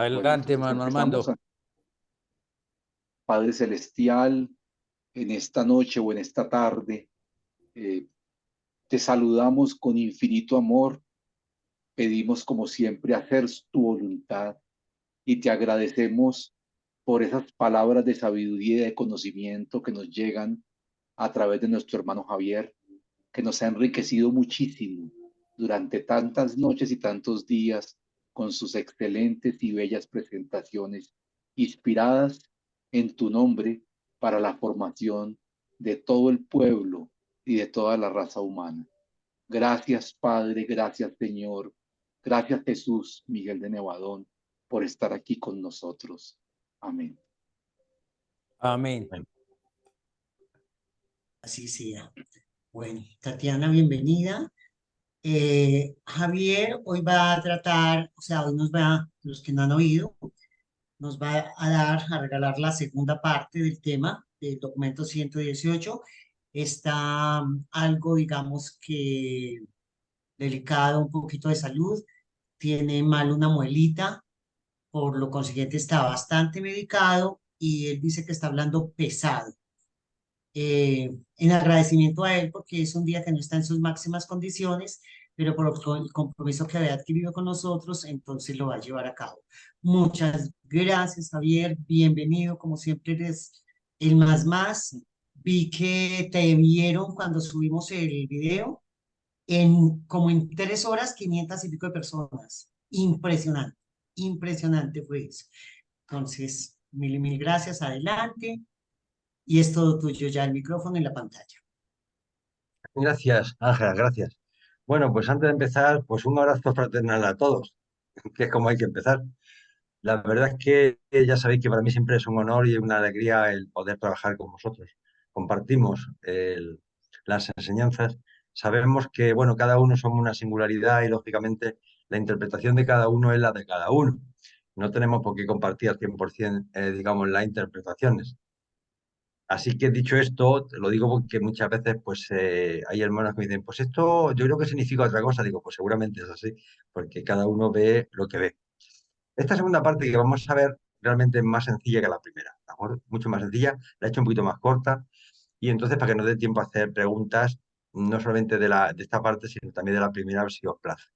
Bueno, Adelante, entonces hermano empezamos. Armando. Padre Celestial, en esta noche o en esta tarde, eh, te saludamos con infinito amor. Pedimos como siempre hacer tu voluntad y te agradecemos por esas palabras de sabiduría y de conocimiento que nos llegan a través de nuestro hermano Javier, que nos ha enriquecido muchísimo durante tantas noches y tantos días con sus excelentes y bellas presentaciones, inspiradas en tu nombre para la formación de todo el pueblo y de toda la raza humana. Gracias, Padre, gracias, Señor, gracias, Jesús, Miguel de Nevadón, por estar aquí con nosotros. Amén. Amén. Así sea. Bueno, Tatiana, bienvenida. Javier hoy va a tratar, o sea, hoy nos va, los que no han oído, nos va a dar, a regalar la segunda parte del tema del documento 118. Está algo, digamos que delicado, un poquito de salud, tiene mal una muelita, por lo consiguiente está bastante medicado y él dice que está hablando pesado. En agradecimiento a él porque es un día que no está en sus máximas condiciones, pero por el compromiso que había adquirido con nosotros, entonces lo va a llevar a cabo. Muchas gracias, Javier. Bienvenido, como siempre eres el más más. Vi que te vieron cuando subimos el video como en 3 horas, 500 y pico de personas. Impresionante, impresionante fue eso. Entonces, mil gracias, adelante. Y es todo tuyo ya el micrófono y la pantalla. Gracias, Ángela, gracias. Bueno, pues antes de empezar, pues un abrazo fraternal a todos, que es como hay que empezar. La verdad es que ya sabéis que para mí siempre es un honor y una alegría el poder trabajar con vosotros. Compartimos las enseñanzas. Sabemos que, bueno, cada uno somos una singularidad y, lógicamente, la interpretación de cada uno es la de cada uno. No tenemos por qué compartir al 100%, digamos, las interpretaciones. Así que dicho esto, te lo digo porque muchas veces pues hay hermanos que me dicen, pues esto yo creo que significa otra cosa. Digo, pues seguramente es así, porque cada uno ve lo que ve. Esta segunda parte que vamos a ver realmente es más sencilla que la primera, ¿de acuerdo? Mucho más sencilla, la he hecho un poquito más corta y entonces para que nos dé tiempo a hacer preguntas, no solamente de esta parte, sino también de la primera, si os place.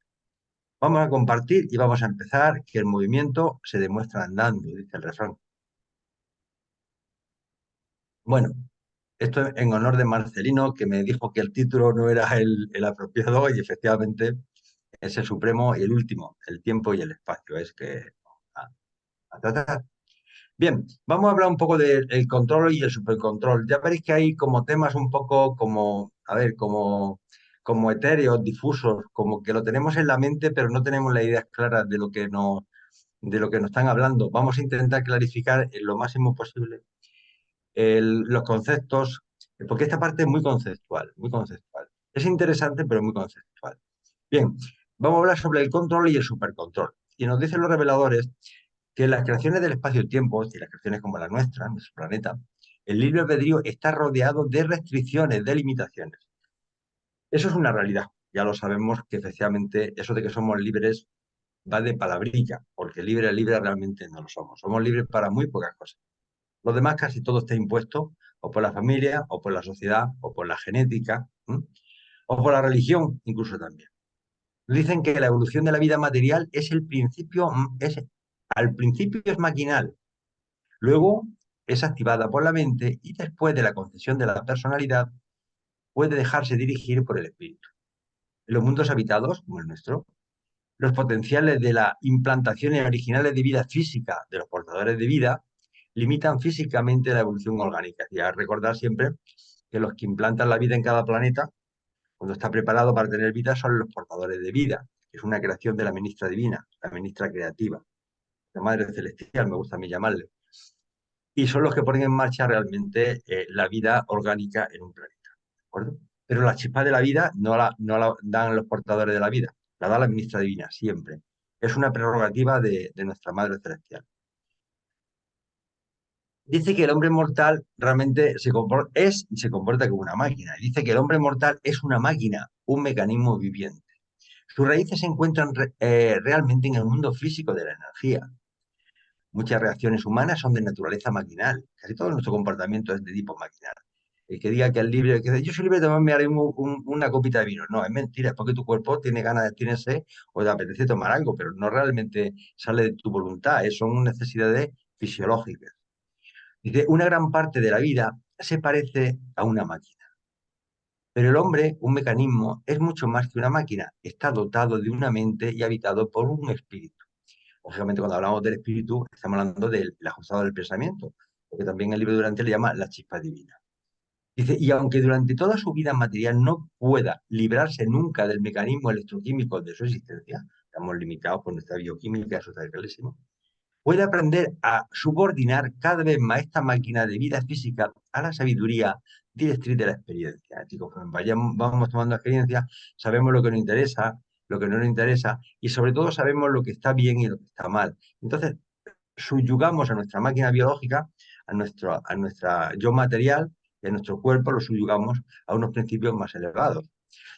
Vamos a compartir y vamos a empezar, que el movimiento se demuestra andando, dice el refrán. Bueno, esto en honor de Marcelino, que me dijo que el título no era el apropiado y efectivamente es el supremo y el último, el tiempo y el espacio. Es que a tratar. Bien, vamos a hablar un poco del control y el supercontrol. Ya veréis que hay como temas un poco como, a ver, como etéreos, difusos, como que lo tenemos en la mente, pero no tenemos las ideas claras de lo que nos están hablando. Vamos a intentar clarificar en lo máximo posible los conceptos, porque esta parte es muy conceptual, muy conceptual. Es interesante, pero muy conceptual. Bien, vamos a hablar sobre el control y el supercontrol. Y nos dicen los reveladores que en las creaciones del espacio-tiempo, y las creaciones como la nuestra, nuestro planeta, el libre albedrío está rodeado de restricciones, de limitaciones. Eso es una realidad. Ya lo sabemos que efectivamente eso de que somos libres va de palabrilla, porque libre realmente no lo somos. Somos libres para muy pocas cosas. Lo demás casi todo está impuesto o por la familia, o por la sociedad, o por la genética, o por la religión incluso también. Dicen que la evolución de la vida material es el principio, al principio es maquinal, luego es activada por la mente y después de la concesión de la personalidad puede dejarse dirigir por el espíritu. En los mundos habitados, como el nuestro, los potenciales de las implantaciones originales de vida física de los portadores de vida limitan físicamente la evolución orgánica. Y a recordar siempre que los que implantan la vida en cada planeta, cuando está preparado para tener vida, son los portadores de vida, que es una creación de la ministra divina, la ministra creativa, la Madre Celestial, me gusta a mí llamarle. Y son los que ponen en marcha realmente la vida orgánica en un planeta. ¿De acuerdo? Pero la chispa de la vida no la dan los portadores de la vida, la da la ministra divina, siempre. Es una prerrogativa de nuestra Madre Celestial. Dice que el hombre mortal realmente es y se comporta como una máquina. Dice que el hombre mortal es una máquina, un mecanismo viviente. Sus raíces se encuentran realmente en el mundo físico de la energía. muchas reacciones humanas son de naturaleza maquinal. Casi todo nuestro comportamiento es de tipo maquinal. El que diga que es libre, que dice, yo soy libre de tomarme ahora mismo una copita de vino. No, es mentira, es porque tu cuerpo tiene ganas, tiene sed o te apetece tomar algo, pero no realmente sale de tu voluntad, son necesidades fisiológicas. Dice, una gran parte de la vida se parece a una máquina. Pero el hombre, un mecanismo, es mucho más que una máquina. Está dotado de una mente y habitado por un espíritu. Lógicamente, cuando hablamos del espíritu, estamos hablando del ajustado del pensamiento, porque también el libro Durante le llama la chispa divina. Dice, y aunque durante toda su vida material no pueda librarse nunca del mecanismo electroquímico de su existencia, estamos limitados por nuestra bioquímica, eso está clarísimo, puede aprender a subordinar cada vez más esta máquina de vida física a la sabiduría directriz de la experiencia. Es decir, conforme vamos tomando experiencia, sabemos lo que nos interesa, lo que no nos interesa, y sobre todo sabemos lo que está bien y lo que está mal. Entonces, subyugamos a nuestra máquina biológica, a nuestra yo material y a nuestro cuerpo, lo subyugamos a unos principios más elevados.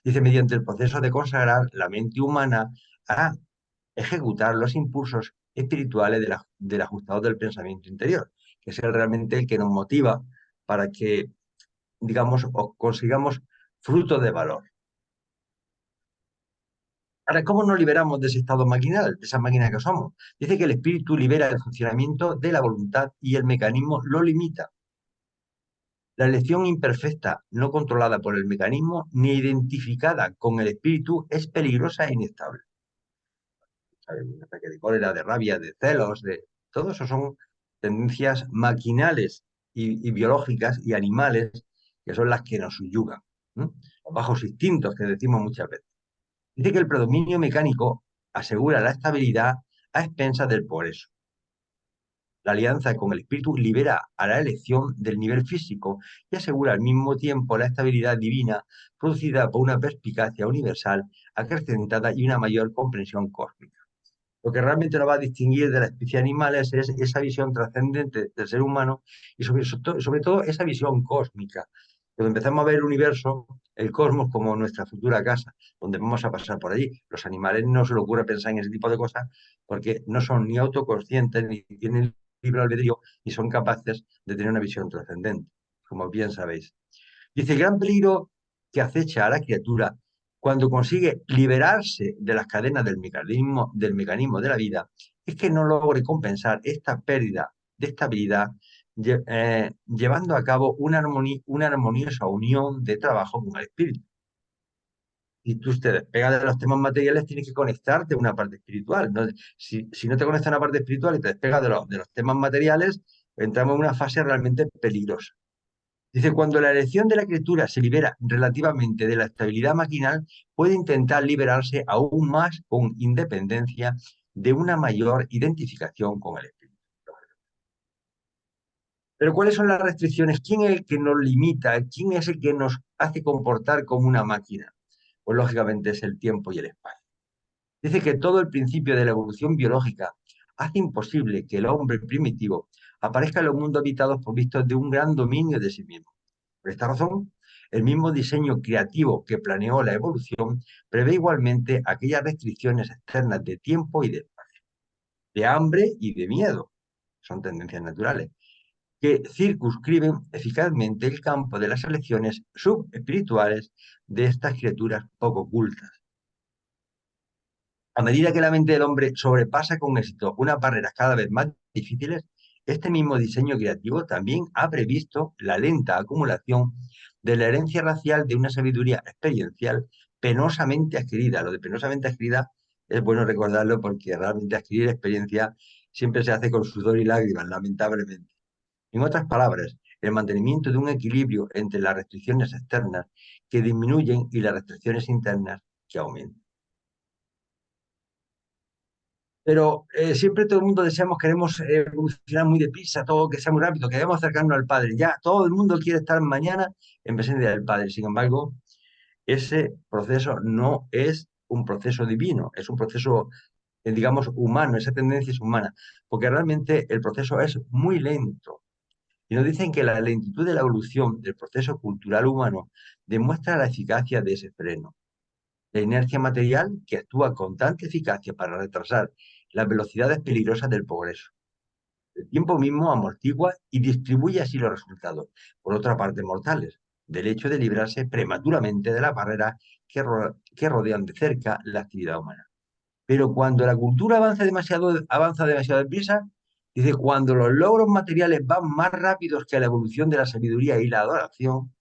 Dice, mediante el proceso de consagrar la mente humana a ejecutar los impulsos espirituales del ajustado del pensamiento interior, que es realmente el que nos motiva para que, digamos, consigamos frutos de valor. Ahora, ¿cómo nos liberamos de ese estado maquinal, de esa máquina que somos? Dice que el espíritu libera el funcionamiento de la voluntad y el mecanismo lo limita. La elección imperfecta, no controlada por el mecanismo ni identificada con el espíritu, es peligrosa e inestable. Un ataque de cólera, de rabia, de celos, todo eso son tendencias maquinales y biológicas y animales que son las que nos subyugan, ¿no? Los bajos instintos que decimos muchas veces. Dice que el predominio mecánico asegura la estabilidad a expensas del progreso. La alianza con el espíritu libera a la elección del nivel físico y asegura al mismo tiempo la estabilidad divina producida por una perspicacia universal acrecentada y una mayor comprensión cósmica. Lo que realmente nos va a distinguir de la especie animales es esa visión trascendente del ser humano y sobre todo esa visión cósmica. Cuando empezamos a ver el universo, el cosmos como nuestra futura casa, donde vamos a pasar por allí. Los animales no se les ocurre pensar en ese tipo de cosas porque no son ni autoconscientes, ni tienen libre albedrío, ni son capaces de tener una visión trascendente, como bien sabéis. Dice, el gran peligro que acecha a la criatura cuando consigue liberarse de las cadenas del mecanismo de la vida es que no logre compensar esta pérdida de estabilidad llevando a cabo una armoniosa unión de trabajo con el espíritu. Si tú te despegas de los temas materiales, tienes que conectarte a una parte espiritual, ¿no? Si no te conectas a una parte espiritual y te despegas de los temas materiales, entramos en una fase realmente peligrosa. Dice, cuando la elección de la criatura se libera relativamente de la estabilidad maquinal, puede intentar liberarse aún más con independencia de una mayor identificación con el espíritu. Pero ¿cuáles son las restricciones? ¿Quién es el que nos limita? ¿Quién es el que nos hace comportar como una máquina? Pues lógicamente es el tiempo y el espacio. Dice que todo el principio de la evolución biológica hace imposible que el hombre primitivo aparezca en los mundos habitados provistos de un gran dominio de sí mismo. Por esta razón, el mismo diseño creativo que planeó la evolución prevé igualmente aquellas restricciones externas de tiempo y de espacio, de hambre y de miedo, son tendencias naturales, que circunscriben eficazmente el campo de las elecciones subespirituales de estas criaturas poco cultas. A medida que la mente del hombre sobrepasa con éxito unas barreras cada vez más difíciles, este mismo diseño creativo también ha previsto la lenta acumulación de la herencia racial de una sabiduría experiencial penosamente adquirida. Lo de penosamente adquirida es bueno recordarlo porque realmente adquirir experiencia siempre se hace con sudor y lágrimas, lamentablemente. En otras palabras, el mantenimiento de un equilibrio entre las restricciones externas que disminuyen y las restricciones internas que aumentan. Pero siempre todo el mundo deseamos, queremos evolucionar muy deprisa, todo que sea muy rápido, queremos acercarnos al Padre. Ya todo el mundo quiere estar mañana en presencia del Padre. Sin embargo, ese proceso no es un proceso divino, es un proceso, digamos, humano, esa tendencia es humana, porque realmente el proceso es muy lento. Y nos dicen que la lentitud de la evolución del proceso cultural humano demuestra la eficacia de ese freno. La inercia material que actúa con tanta eficacia para retrasar las velocidades peligrosas del progreso. El tiempo mismo amortigua y distribuye así los resultados, por otra parte mortales, del hecho de librarse prematuramente de las barreras que rodean de cerca la actividad humana. Pero cuando la cultura avanza demasiado deprisa, dice, cuando los logros materiales van más rápidos que la evolución de la sabiduría y la adoración,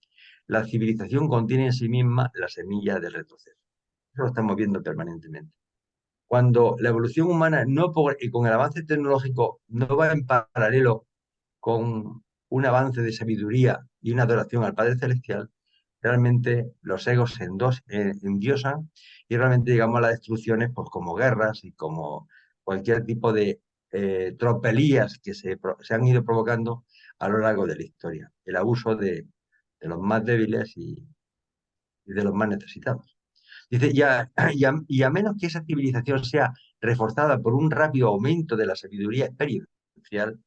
la civilización contiene en sí misma la semilla del retroceso. Eso lo estamos viendo permanentemente. Cuando la evolución humana y con el avance tecnológico no va en paralelo con un avance de sabiduría y una adoración al Padre Celestial, realmente los egos se endiosan y realmente llegamos a las destrucciones pues, como guerras y como cualquier tipo de tropelías que se han ido provocando a lo largo de la historia. El abuso de los más débiles y de los más necesitados. Dice, y a menos que esa civilización sea reforzada por un rápido aumento de la sabiduría experiencial,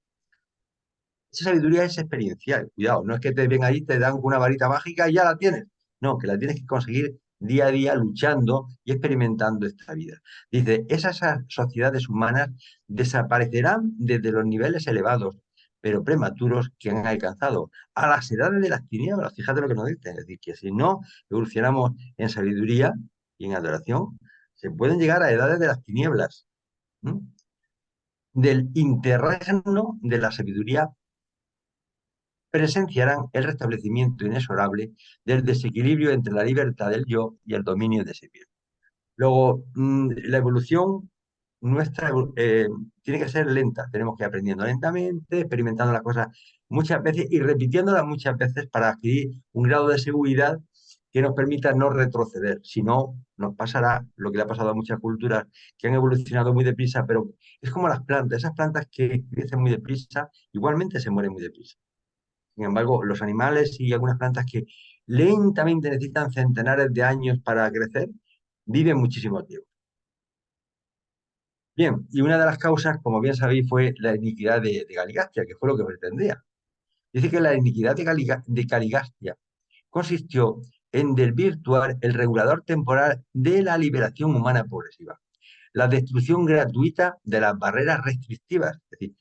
esa sabiduría es experiencial, cuidado, no es que te ven ahí, te dan una varita mágica y ya la tienes. No, que la tienes que conseguir día a día luchando y experimentando esta vida. Dice, esas sociedades humanas desaparecerán desde los niveles elevados, pero prematuros que han alcanzado a las edades de las tinieblas. Fíjate lo que nos dice, es decir, que si no evolucionamos en sabiduría y en adoración, se pueden llegar a edades de las tinieblas, ¿m? Del interregno de la sabiduría presenciarán el restablecimiento inexorable del desequilibrio entre la libertad del yo y el dominio de sí mismo. Luego, la evolución nuestra tiene que ser lenta. Tenemos que ir aprendiendo lentamente, experimentando las cosas muchas veces y repitiéndolas muchas veces para adquirir un grado de seguridad que nos permita no retroceder. Si no, nos pasará lo que le ha pasado a muchas culturas que han evolucionado muy deprisa, pero es como las plantas. Esas plantas que crecen muy deprisa, igualmente se mueren muy deprisa. Sin embargo, los animales y algunas plantas que lentamente necesitan centenares de años para crecer, viven muchísimo tiempo. Bien, y una de las causas, como bien sabéis, fue la iniquidad de Galigastia, que fue lo que pretendía. Dice que la iniquidad de Galigastia consistió en desvirtuar el regulador temporal de la liberación humana progresiva, la destrucción gratuita de las barreras restrictivas. Es decir,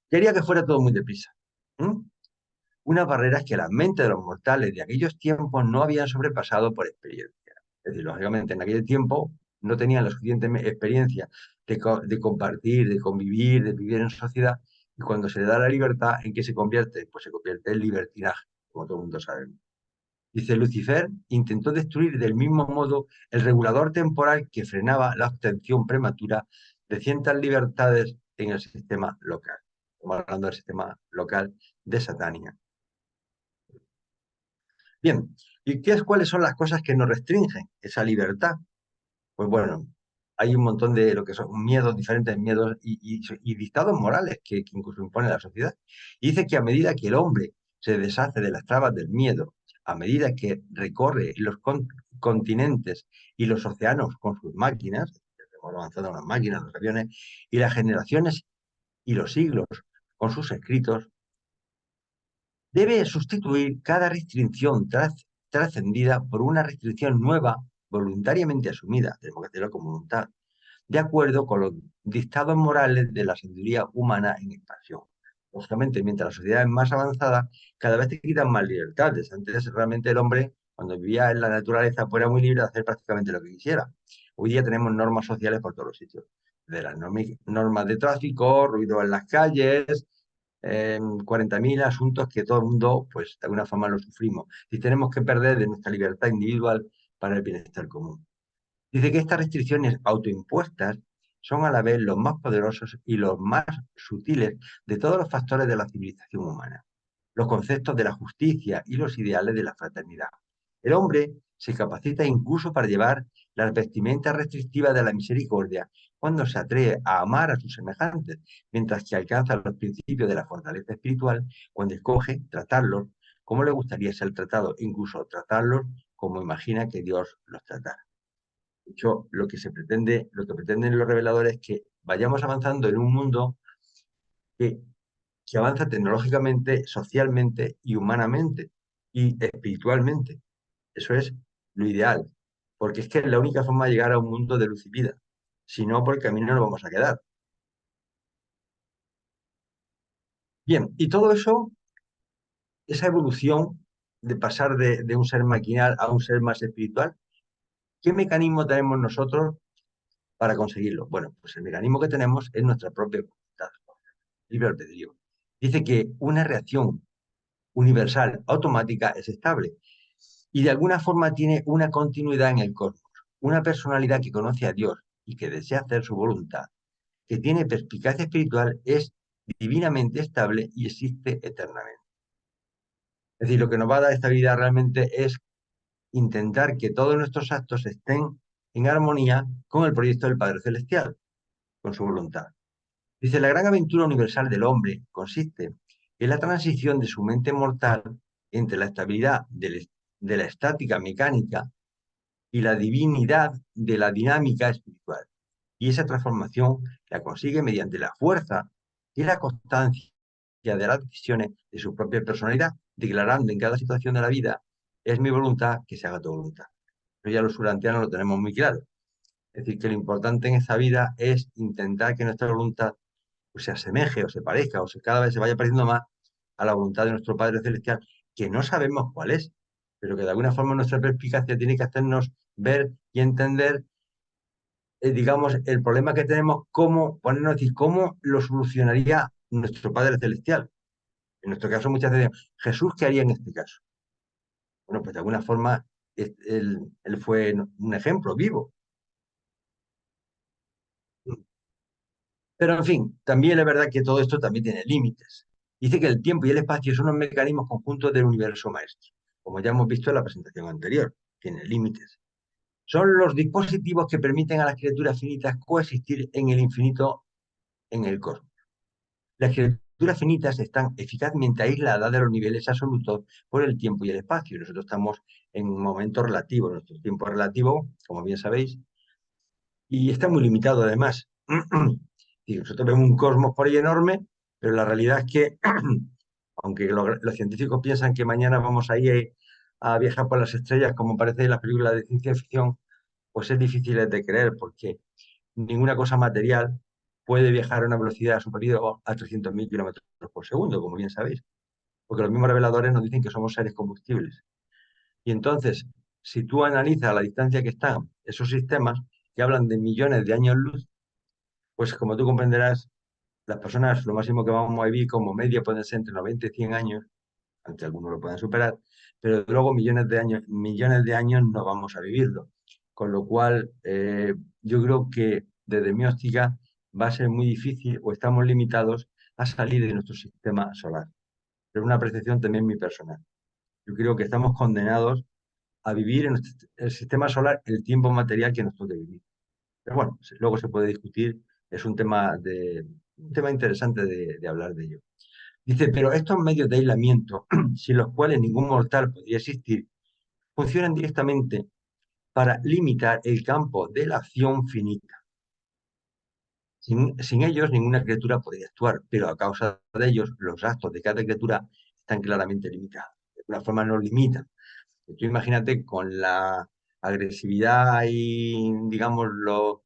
quería que fuera todo muy deprisa. ¿Mm? Unas barreras que las mentes de los mortales de aquellos tiempos no habían sobrepasado por experiencia. Es decir, lógicamente en aquel tiempo no tenían la suficiente experiencia de compartir, de convivir, de vivir en sociedad, y cuando se le da la libertad, ¿en qué se convierte? Pues se convierte en libertinaje, como todo el mundo sabe. Dice, Lucifer intentó destruir del mismo modo el regulador temporal que frenaba la obtención prematura de ciertas libertades en el sistema local. Estamos hablando del sistema local de Satania. Bien, ¿y cuáles son las cosas que nos restringen esa libertad? Pues bueno, hay un montón de lo que son miedos, diferentes miedos y dictados morales que incluso impone la sociedad. Y dice que a medida que el hombre se deshace de las trabas del miedo, a medida que recorre los continentes y los océanos con sus máquinas, hemos avanzado en las máquinas, los aviones, y las generaciones y los siglos con sus escritos, debe sustituir cada restricción trascendida por una restricción nueva, voluntariamente asumida, tenemos que hacerlo con voluntad, de acuerdo con los dictados morales de la sabiduría humana en expansión. Lógicamente, mientras la sociedad es más avanzada, cada vez te quitan más libertades. Antes realmente el hombre, cuando vivía en la naturaleza, pues era muy libre de hacer prácticamente lo que quisiera. Hoy día tenemos normas sociales por todos los sitios. De las normas de tráfico, ruido en las calles, 40.000 asuntos que todo el mundo, pues de alguna forma lo sufrimos. Y tenemos que perder de nuestra libertad individual para el bienestar común. Dice que estas restricciones autoimpuestas son a la vez los más poderosos y los más sutiles de todos los factores de la civilización humana, los conceptos de la justicia y los ideales de la fraternidad. El hombre se capacita incluso para llevar las vestimentas restrictivas de la misericordia cuando se atreve a amar a sus semejantes, mientras que alcanza los principios de la fortaleza espiritual cuando escoge tratarlos como le gustaría ser tratado, incluso tratarlos como imagina que Dios los tratara. De hecho, lo que pretenden los reveladores es que vayamos avanzando en un mundo que, que avanza tecnológicamente, socialmente y humanamente y espiritualmente. Eso es lo ideal, porque es que es la única forma de llegar a un mundo de luz y vida. Si no, por el camino nos vamos a quedar. Bien, y todo eso, esa evolución de pasar de un ser maquinal a un ser más espiritual, ¿qué mecanismo tenemos nosotros para conseguirlo? Bueno, pues el mecanismo que tenemos es nuestra propia voluntad, libre albedrío. Dice que una reacción universal automática es estable y de alguna forma tiene una continuidad en el cosmos. Una personalidad que conoce a Dios y que desea hacer su voluntad, que tiene perspicacia espiritual, es divinamente estable y existe eternamente. Es decir, lo que nos va a dar estabilidad realmente es intentar que todos nuestros actos estén en armonía con el proyecto del Padre Celestial, con su voluntad. Dice, la gran aventura universal del hombre consiste en la transición de su mente mortal entre la estabilidad de la estática mecánica y la divinidad de la dinámica espiritual. Y esa transformación la consigue mediante la fuerza y la constancia de las decisiones de su propia personalidad, declarando en cada situación de la vida, es mi voluntad que se haga tu voluntad. Pero ya los urantianos lo tenemos muy claro. Es decir, que lo importante en esta vida es intentar que nuestra voluntad pues, se asemeje o se parezca o cada vez se vaya pareciendo más a la voluntad de nuestro Padre Celestial, que no sabemos cuál es, pero que de alguna forma nuestra perspicacia tiene que hacernos ver y entender, digamos, el problema que tenemos, cómo ponernos, decir, cómo lo solucionaría nuestro Padre Celestial. En nuestro caso, muchas veces, Jesús, ¿qué haría en este caso? Bueno, pues de alguna forma, él fue un ejemplo vivo. Pero en fin, también es verdad que todo esto también tiene límites. Dice que el tiempo y el espacio son unos mecanismos conjuntos del universo maestro, como ya hemos visto en la presentación anterior, tiene límites. Son los dispositivos que permiten a las criaturas finitas coexistir en el infinito en el cosmos. Las criaturas finitas están eficazmente aisladas de los niveles absolutos por el tiempo y el espacio. Nosotros estamos en un momento relativo, nuestro tiempo es relativo, como bien sabéis, y está muy limitado además. Y nosotros vemos un cosmos por ahí enorme, pero la realidad es que, aunque los científicos piensan que mañana vamos a ir a viajar por las estrellas, como parece en las películas de ciencia ficción, pues es difícil de creer, porque ninguna cosa material puede viajar a una velocidad superior a 300.000 kilómetros por segundo, como bien sabéis, porque los mismos reveladores nos dicen que somos seres combustibles. Y entonces, si tú analizas la distancia que están esos sistemas, que hablan de millones de años luz, pues como tú comprenderás, las personas lo máximo que vamos a vivir como media pueden ser entre 90 y 100 años, aunque algunos lo puedan superar, pero luego millones de años no vamos a vivirlo. Con lo cual, yo creo que desde mi óptica va a ser muy difícil o estamos limitados a salir de nuestro sistema solar. Pero es una percepción también muy personal. Yo creo que estamos condenados a vivir en el sistema solar el tiempo material que nos toque vivir. Pero bueno, luego se puede discutir, es un tema interesante de hablar de ello. Dice, pero estos medios de aislamiento, sin los cuales ningún mortal podría existir, funcionan directamente para limitar el campo de la acción finita. Sin ellos, ninguna criatura podría actuar, pero a causa de ellos, los actos de cada criatura están claramente limitados. De alguna forma nos limitan. Tú imagínate con la agresividad y, digamos, lo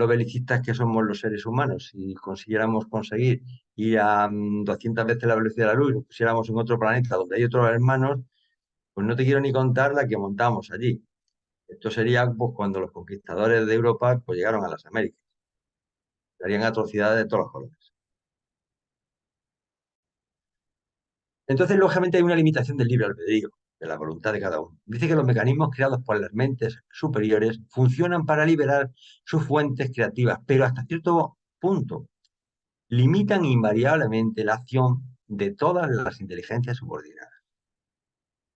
belicistas que somos los seres humanos. Si consiguiéramos conseguir ir a 200 veces la velocidad de la luz y nos pusiéramos en otro planeta donde hay otros hermanos, pues no te quiero ni contar la que montamos allí. Esto sería pues, cuando los conquistadores de Europa pues, llegaron a las Américas. Harían atrocidades de todos los colores. Entonces, lógicamente, hay una limitación del libre albedrío, de la voluntad de cada uno. Dice que los mecanismos creados por las mentes superiores funcionan para liberar sus fuentes creativas, pero hasta cierto punto limitan invariablemente la acción de todas las inteligencias subordinadas.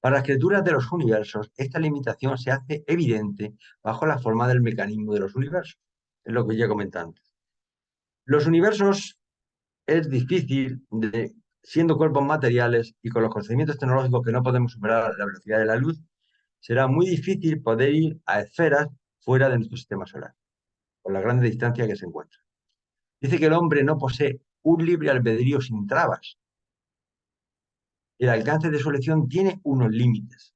Para las criaturas de los universos, esta limitación se hace evidente bajo la forma del mecanismo de los universos. Es lo que ya comenté antes. Los universos es difícil, siendo cuerpos materiales y con los conocimientos tecnológicos que no podemos superar la velocidad de la luz, será muy difícil poder ir a esferas fuera de nuestro sistema solar, por la gran distancia que se encuentra. Dice que el hombre no posee un libre albedrío sin trabas. El alcance de su elección tiene unos límites,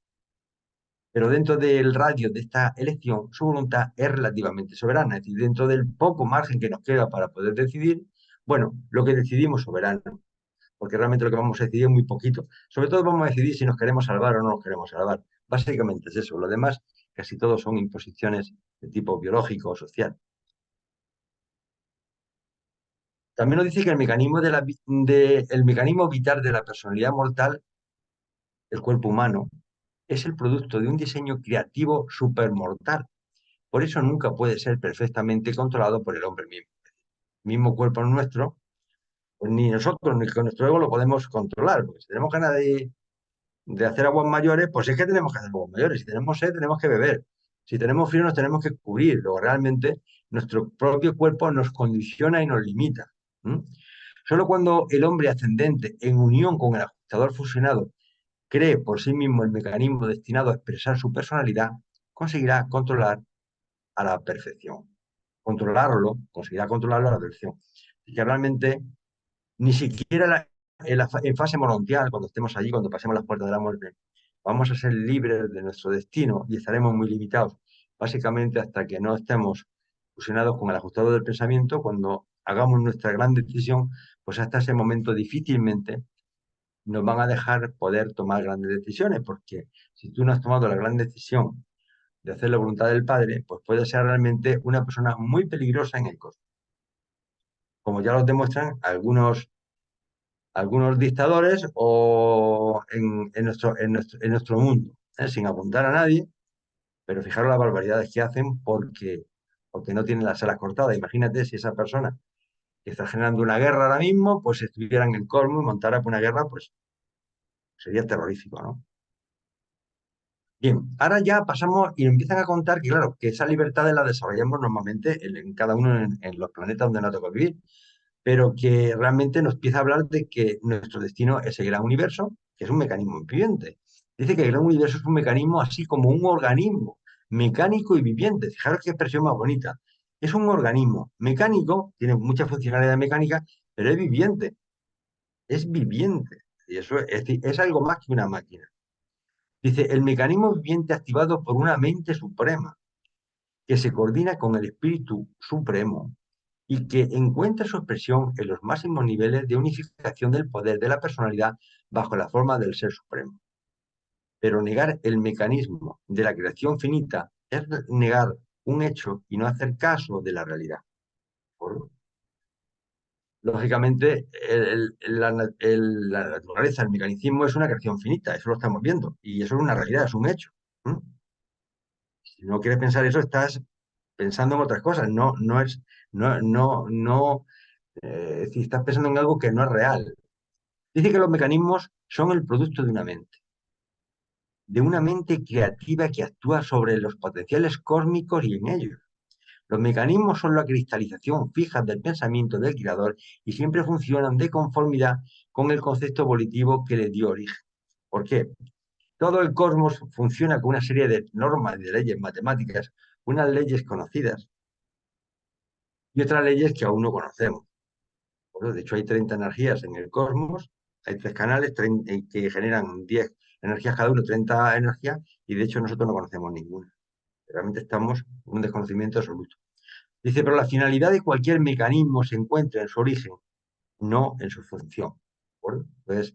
pero dentro del radio de esta elección, su voluntad es relativamente soberana, es decir, dentro del poco margen que nos queda para poder decidir, bueno, lo que decidimos soberano. porque realmente lo que vamos a decidir es muy poquito. Sobre todo vamos a decidir si nos queremos salvar o no nos queremos salvar. Básicamente es eso. Lo demás, casi todos son imposiciones de tipo biológico o social. También nos dice que el mecanismo vital de la personalidad mortal, el cuerpo humano, es el producto de un diseño creativo supermortal. Por eso nunca puede ser perfectamente controlado por el hombre mismo. El mismo cuerpo nuestro, pues ni nosotros ni con nuestro ego lo podemos controlar, porque si tenemos ganas de hacer aguas mayores, pues es que tenemos que hacer aguas mayores. Si tenemos sed, tenemos que beber. Si tenemos frío, nos tenemos que cubrir. Luego, realmente, nuestro propio cuerpo nos condiciona y nos limita. ¿Mm? Solo cuando el hombre ascendente, en unión con el ajustador fusionado, cree por sí mismo el mecanismo destinado a expresar su personalidad, conseguirá controlar a la perfección. Conseguirá controlarlo a la perfección. Y que realmente ni siquiera en fase morontial, cuando estemos allí, cuando pasemos las puertas de la muerte, vamos a ser libres de nuestro destino y estaremos muy limitados, básicamente hasta que no estemos fusionados con el ajustador del pensamiento. Cuando hagamos nuestra gran decisión, pues hasta ese momento difícilmente nos van a dejar poder tomar grandes decisiones, porque si tú no has tomado la gran decisión de hacer la voluntad del Padre, pues puedes ser realmente una persona muy peligrosa en el cosmos, como ya lo demuestran algunos dictadores o en nuestro mundo, sin apuntar a nadie, pero fijaros las barbaridades que hacen porque no tienen las alas cortadas. Imagínate si esa persona que está generando una guerra ahora mismo, pues estuviera en el colmo y montara una guerra, pues sería terrorífico, ¿no? Bien, ahora ya pasamos y empiezan a contar que, claro, que esas libertades las desarrollamos normalmente en cada uno en los planetas donde nos toca vivir, pero que realmente nos empieza a hablar de que nuestro destino es el gran universo, que es un mecanismo viviente. Dice que el gran universo es un mecanismo así como un organismo mecánico y viviente. Fijaros qué expresión más bonita. Es un organismo mecánico, tiene mucha funcionalidad mecánica, pero es viviente. Es viviente. Y eso es algo más que una máquina. Dice, el mecanismo viviente activado por una mente suprema, que se coordina con el espíritu supremo y que encuentra su expresión en los máximos niveles de unificación del poder de la personalidad bajo la forma del ser supremo. Pero negar el mecanismo de la creación finita es negar un hecho y no hacer caso de la realidad. Lógicamente, la naturaleza, el mecanicismo es una creación finita, eso lo estamos viendo, y eso es una realidad, es un hecho. ¿Mm? Si no quieres pensar eso, estás pensando en otras cosas, si estás pensando en algo que no es real. Dice que los mecanismos son el producto de una mente creativa que actúa sobre los potenciales cósmicos y en ellos. Los mecanismos son la cristalización fija del pensamiento del creador y siempre funcionan de conformidad con el concepto evolutivo que le dio origen. ¿Por qué? Todo el cosmos funciona con una serie de normas y de leyes matemáticas, unas leyes conocidas y otras leyes que aún no conocemos. Bueno, de hecho, hay 30 energías en el cosmos, hay 3 canales que generan 10 energías cada uno, 30 energías, y de hecho nosotros no conocemos ninguna. Realmente estamos en un desconocimiento absoluto. Dice, pero la finalidad de cualquier mecanismo se encuentra en su origen, no en su función. ¿De Entonces,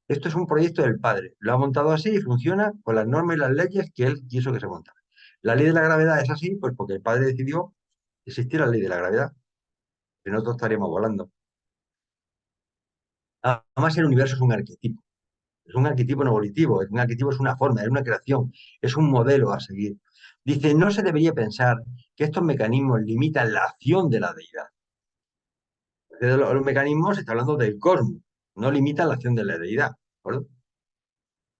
esto es un proyecto del Padre. Lo ha montado así y funciona con las normas y las leyes que él quiso que se montara. La ley de la gravedad es así, pues porque el Padre decidió existir la ley de la gravedad, que nosotros estaríamos volando. Además, el universo es un arquetipo. Es un arquetipo no evolutivo, un arquetipo es una forma, es una creación, es un modelo a seguir. Dice, no se debería pensar que estos mecanismos limitan la acción de la deidad. De los mecanismos se está hablando del cosmos, no limitan la acción de la deidad. ¿De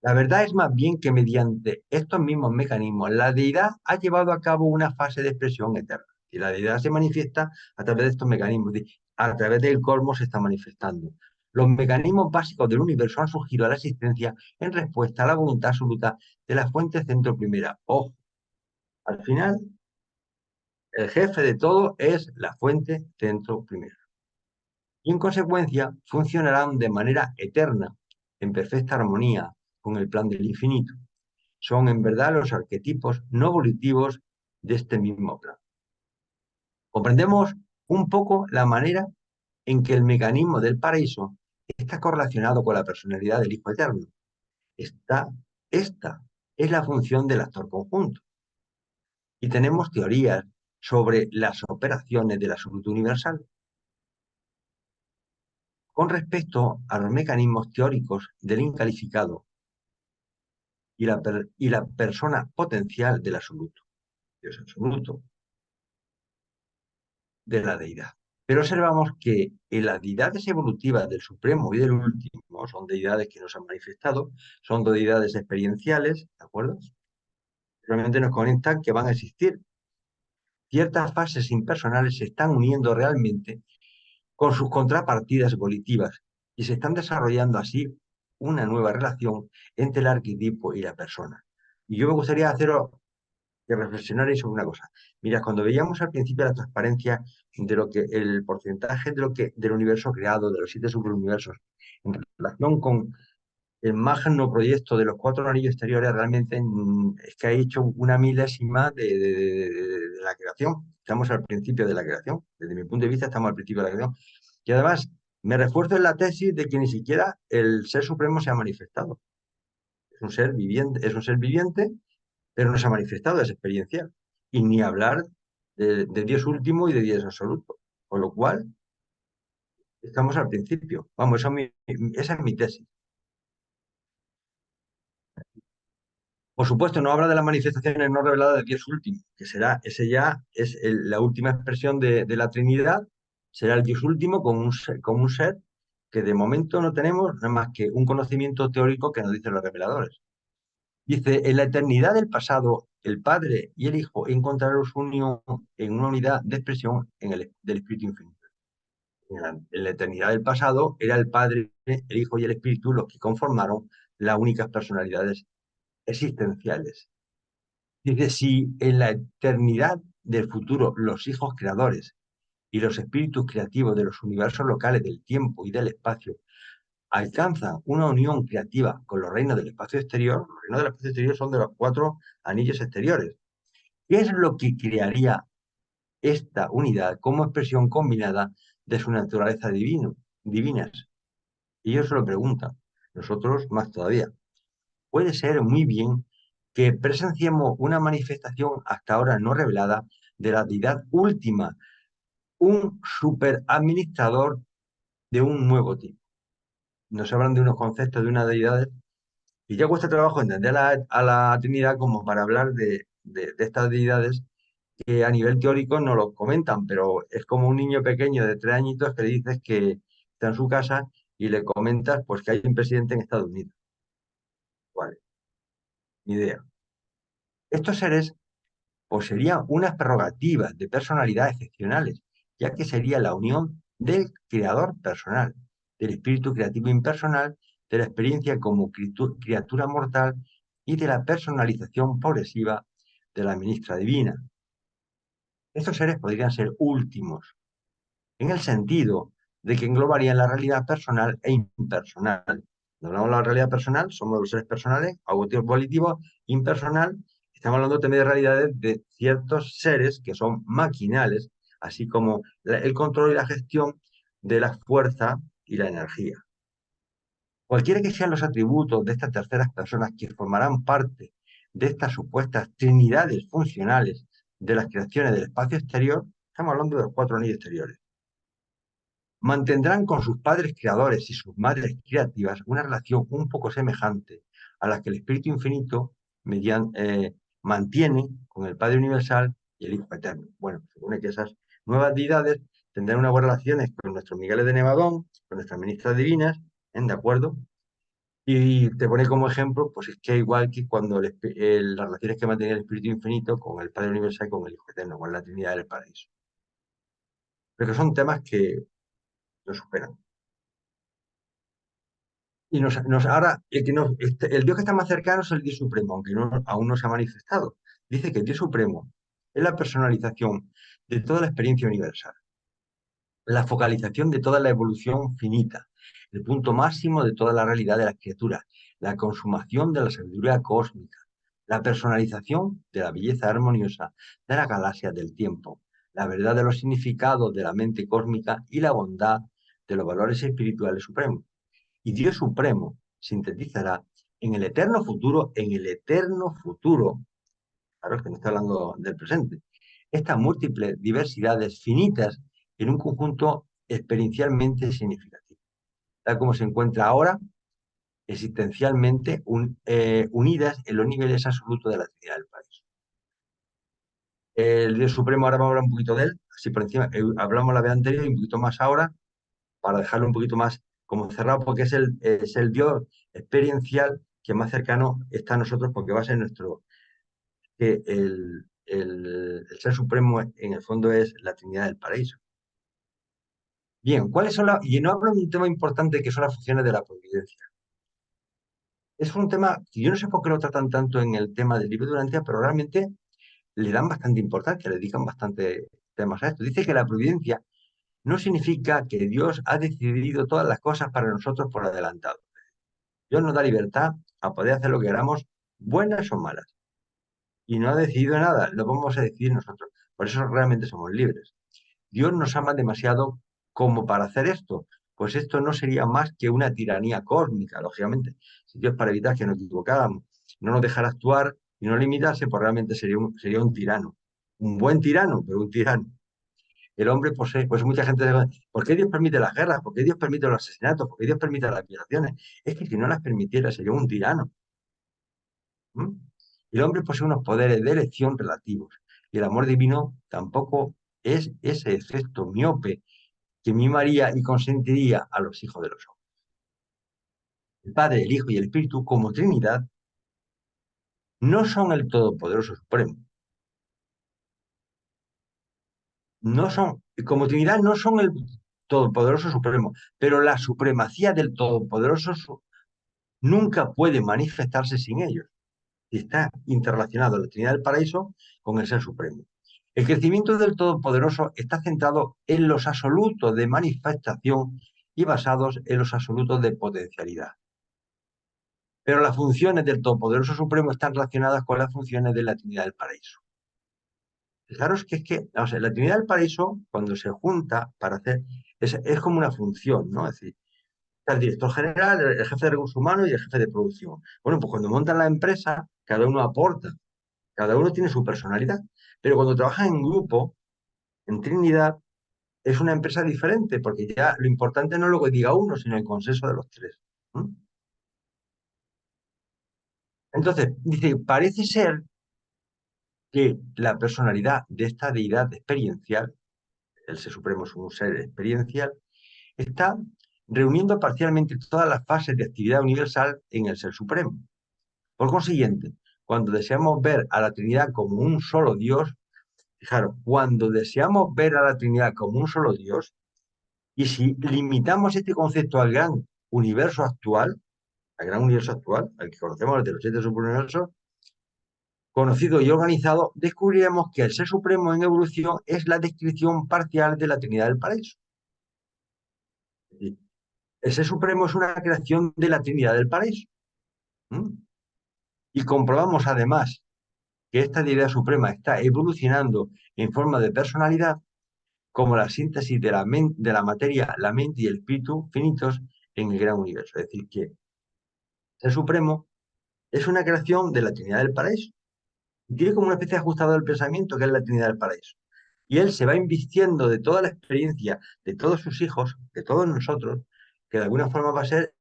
La verdad es más bien que mediante estos mismos mecanismos, la deidad ha llevado a cabo una fase de expresión eterna. Y la deidad se manifiesta a través de estos mecanismos, a través del cosmos se está manifestando. Los mecanismos básicos del universo han surgido a la existencia en respuesta a la voluntad absoluta de la fuente centro primera. Ojo, al final, el jefe de todo es la fuente centro primera. Y en consecuencia, funcionarán de manera eterna, en perfecta armonía con el plan del infinito. Son en verdad los arquetipos no evolutivos de este mismo plan. Comprendemos un poco la manera en que el mecanismo del paraíso está está correlacionado con la personalidad del Hijo Eterno. Esta es la función del actor conjunto. Y tenemos teorías sobre las operaciones del absoluto universal. Con respecto a los mecanismos teóricos del incalificado y la persona potencial del absoluto, Dios absoluto, de la deidad. Pero observamos que en las deidades evolutivas del Supremo y del Último son deidades que nos han manifestado, son deidades experienciales, ¿de acuerdo? Realmente nos conectan que van a existir. Ciertas fases impersonales se están uniendo realmente con sus contrapartidas volitivas y se están desarrollando así una nueva relación entre el arquetipo y la persona. Y yo me gustaría haceros que reflexionarais sobre una cosa. Mira, cuando veíamos al principio la transparencia de lo que el porcentaje del universo creado, de los 7 superuniversos, en relación con el magno proyecto de los 4 anillos exteriores, realmente es que ha hecho una milésima de la creación. Estamos al principio de la creación. Desde mi punto de vista, estamos al principio de la creación. Y además, me refuerzo en la tesis de que ni siquiera el Ser Supremo se ha manifestado. Es un ser viviente, pero no se ha manifestado, es experiencial. Y ni hablar de Dios último y de Dios absoluto. Con lo cual, estamos al principio. Vamos, esa es mi tesis. Por supuesto, no habla de las manifestaciones no reveladas de Dios último, que ese ya es la última expresión de la Trinidad, será el Dios último como un ser que de momento no tenemos nada más que un conocimiento teórico que nos dicen los reveladores. Dice, en la eternidad del pasado, el Padre y el Hijo encontraron su unión en una unidad de expresión del Espíritu Infinito. En la eternidad del pasado era el Padre, el Hijo y el Espíritu los que conformaron las únicas personalidades existenciales. Dice, si en la eternidad del futuro los hijos creadores y los espíritus creativos de los universos locales del tiempo y del espacio alcanzan una unión creativa con los reinos del espacio exterior, los reinos del espacio exterior son de los 4 anillos exteriores. ¿Qué es lo que crearía esta unidad como expresión combinada de su naturaleza divinas? Y ellos se lo preguntan, nosotros más todavía. Puede ser muy bien que presenciemos una manifestación hasta ahora no revelada de la deidad última, un superadministrador de un nuevo tipo. Nos hablan de unos conceptos de unas deidades y ya cuesta trabajo entender a la Trinidad como para hablar de estas deidades que a nivel teórico no lo comentan, pero es como un niño pequeño de 3 añitos que le dices que está en su casa y le comentas pues que hay un presidente en Estados Unidos. Vale, ni idea. Estos seres poseerían unas prerrogativas de personalidad excepcionales, ya que sería la unión del creador personal, del espíritu creativo impersonal, de la experiencia como criatura mortal y de la personalización progresiva de la ministra divina. Estos seres podrían ser últimos, en el sentido de que englobarían la realidad personal e impersonal. Cuando hablamos de la realidad personal, somos los seres personales, volitivos, impersonal. Estamos hablando también de realidades de ciertos seres que son maquinales, así como el control y la gestión de la fuerza y la energía. Cualquiera que sean los atributos de estas terceras personas que formarán parte de estas supuestas trinidades funcionales de las creaciones del espacio exterior, estamos hablando de los 4 anillos exteriores, mantendrán con sus padres creadores y sus madres creativas una relación un poco semejante a la que el Espíritu Infinito mantiene con el Padre Universal y el Hijo Eterno. Bueno, supone que esas nuevas deidades tendrán unas buenas relaciones con nuestros Migueles de Nevadón, con nuestras ministras divinas, ¿de acuerdo? Y te pone como ejemplo, pues es que igual que cuando las relaciones que mantenía el Espíritu Infinito con el Padre Universal y con el Hijo Eterno, con la Trinidad del Paraíso. Pero que son temas que nos superan. Y ahora, el Dios que está más cercano es el Dios Supremo, aunque aún no se ha manifestado. Dice que el Dios Supremo es la personalización de toda la experiencia universal, la focalización de toda la evolución finita, el punto máximo de toda la realidad de las criaturas, la consumación de la sabiduría cósmica, la personalización de la belleza armoniosa de las galaxias del tiempo, la verdad de los significados de la mente cósmica y la bondad de los valores espirituales supremos. y Dios Supremo sintetizará en el eterno futuro, claro, es que no está hablando del presente, estas múltiples diversidades finitas en un conjunto experiencialmente significativo, tal como se encuentra ahora existencialmente unidas en los niveles absolutos de la Trinidad del Paraíso. El Dios Supremo, ahora vamos a hablar un poquito de él, así por encima, hablamos la vez anterior y un poquito más ahora, para dejarlo un poquito más como cerrado, porque es el Dios experiencial que más cercano está a nosotros, porque va a ser que el Ser Supremo en el fondo es la Trinidad del Paraíso. Bien, ¿cuáles son y no hablo de un tema importante que son las funciones de la providencia? Es un tema que yo no sé por qué lo tratan tanto en el tema del libro de Durantia, pero realmente le dan bastante importancia, le dedican bastante temas a esto. Dice que la providencia no significa que Dios ha decidido todas las cosas para nosotros por adelantado. Dios nos da libertad a poder hacer lo que queramos, buenas o malas. Y no ha decidido nada, lo vamos a decidir nosotros. Por eso realmente somos libres. Dios nos ama demasiado como para hacer esto. Pues esto no sería más que una tiranía cósmica, lógicamente. Si Dios, para evitar que nos equivocáramos, no nos dejara actuar y no limitase, pues realmente sería un tirano. Un buen tirano, pero un tirano. El hombre posee, pues mucha gente dice, ¿por qué Dios permite las guerras? ¿Por qué Dios permite los asesinatos? ¿Por qué Dios permite las violaciones? Es que si no las permitiera sería un tirano. ¿Mm? El hombre posee unos poderes de elección relativos y el amor divino tampoco es ese efecto miope que mimaría y consentiría a los hijos de los hombres. El Padre, el Hijo y el Espíritu, como Trinidad, no son el Todopoderoso Supremo. Como Trinidad no son el Todopoderoso Supremo, pero la supremacía del Todopoderoso nunca puede manifestarse sin ellos. Y está interrelacionado la Trinidad del Paraíso con el Ser Supremo. El crecimiento del Todopoderoso está centrado en los absolutos de manifestación y basados en los absolutos de potencialidad. Pero las funciones del Todopoderoso Supremo están relacionadas con las funciones de la Trinidad del Paraíso. Fijaros que o sea, la Trinidad del Paraíso, cuando se junta para hacer, es como una función, ¿no? Es decir, está el director general, el jefe de recursos humanos y el jefe de producción. Bueno, pues cuando montan la empresa, cada uno aporta, cada uno tiene su personalidad, pero cuando trabajan en grupo, en Trinidad, es una empresa diferente, porque ya lo importante no es lo que diga uno, sino el consenso de los tres. ¿Mm? Entonces, dice, parece ser que la personalidad de esta deidad experiencial, el Ser Supremo es un ser experiencial, está reuniendo parcialmente todas las fases de actividad universal en el Ser Supremo. Por consiguiente, cuando deseamos ver a la Trinidad como un solo Dios, fijaros, cuando deseamos ver a la Trinidad como un solo Dios, y si limitamos este concepto al gran universo actual, al que conocemos desde los 7 superuniversos, conocido y organizado, descubriremos que el Ser Supremo en evolución es la descripción parcial de la Trinidad del Paraíso. El Ser Supremo es una creación de la Trinidad del Paraíso. ¿Mm? Y comprobamos además que esta deidad suprema está evolucionando en forma de personalidad como la síntesis de la materia, la mente y el espíritu finitos en el gran universo. Es decir, que el Ser Supremo es una creación de la Trinidad del Paraíso. Y tiene como una especie de ajustador del pensamiento que es la Trinidad del Paraíso. Y él se va invistiendo de toda la experiencia de todos sus hijos, de todos nosotros, que de alguna forma va a ser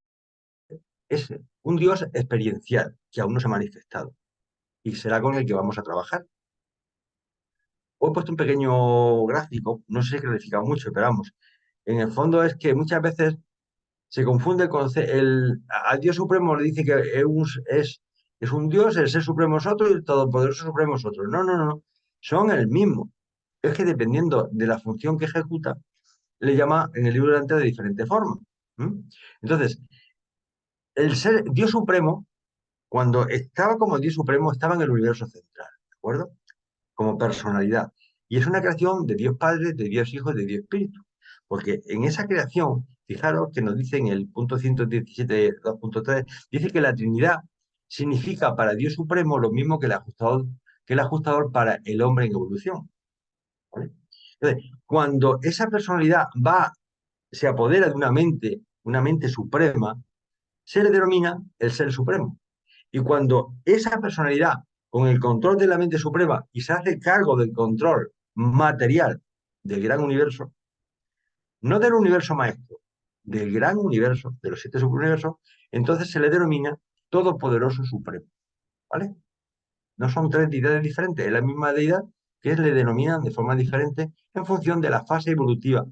un Dios experiencial, que aún no se ha manifestado. Y será con el que vamos a trabajar. Os he puesto un pequeño gráfico, no sé si he clarificado mucho, pero vamos. En el fondo es que muchas veces se confunde al Dios Supremo le dice que es un Dios, el Ser Supremo es otro y el Todopoderoso Supremo es otro. No, no, no, son el mismo. Es que dependiendo de la función que ejecuta, le llama en el libro de Dante de diferente forma. Entonces, el ser Dios Supremo, cuando estaba como Dios Supremo, estaba en el universo central, ¿de acuerdo? Como personalidad. Y es una creación de Dios Padre, de Dios Hijo y de Dios Espíritu. Porque en esa creación, fijaros que nos dice en el punto 117, 2.3, dice que la Trinidad significa para Dios Supremo lo mismo que el ajustador para el hombre en evolución. ¿Vale? Entonces, cuando esa personalidad se apodera de una mente suprema, se le denomina el Ser Supremo. Y cuando esa personalidad, con el control de la mente suprema y se hace cargo del control material del gran universo, no del universo maestro, del gran universo, de los 7 superuniversos, entonces se le denomina Todopoderoso Supremo, ¿vale? No son 3 deidades diferentes, es la misma deidad que le denominan de forma diferente en función de la fase evolutiva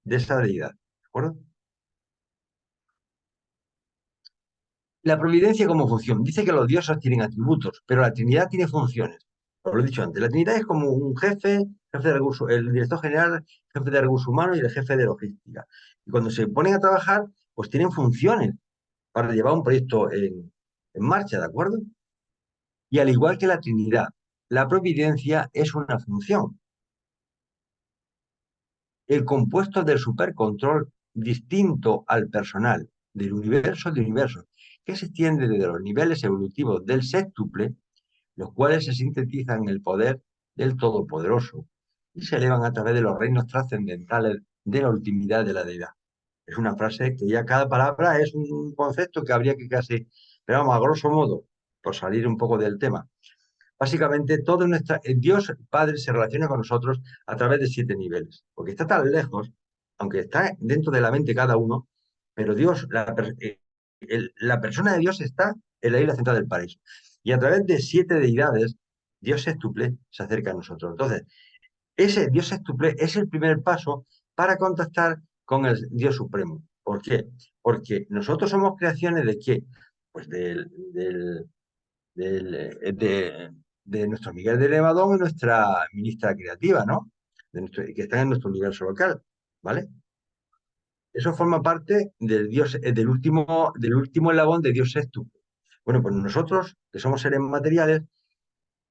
de esa deidad, ¿de acuerdo? La providencia como función. Dice que los dioses tienen atributos, pero la Trinidad tiene funciones. Os lo he dicho antes, la Trinidad es como un jefe de recursos, el director general, jefe de recursos humanos y el jefe de logística. Y cuando se ponen a trabajar, pues tienen funciones para llevar un proyecto en marcha, ¿de acuerdo? Y al igual que la Trinidad, la providencia es una función. El compuesto del supercontrol distinto al personal del universo de universos, que se extiende desde los niveles evolutivos del sextuple, los cuales se sintetizan en el poder del Todopoderoso y se elevan a través de los reinos trascendentales de la ultimidad de la deidad. Es una frase que ya cada palabra es un concepto que habría que casi, pero vamos, a grosso modo, por salir un poco del tema. Básicamente, Dios Padre se relaciona con nosotros a través de 7 niveles, porque está tan lejos, aunque está dentro de la mente cada uno, pero Dios, la persona de Dios está en la isla central del paraíso. Y a través de 7 deidades, Dios sextuple se acerca a nosotros. Entonces, ese Dios sextuple es el primer paso para contactar con el Dios Supremo. ¿Por qué? Porque nosotros somos creaciones de qué? Pues del, eh, de, de nuestro Miguel de Nevadón y nuestra ministra creativa, ¿no? Que están en nuestro universo local, ¿vale? Eso forma parte del último eslabón de Dios sextuple. Bueno, pues nosotros, que somos seres materiales,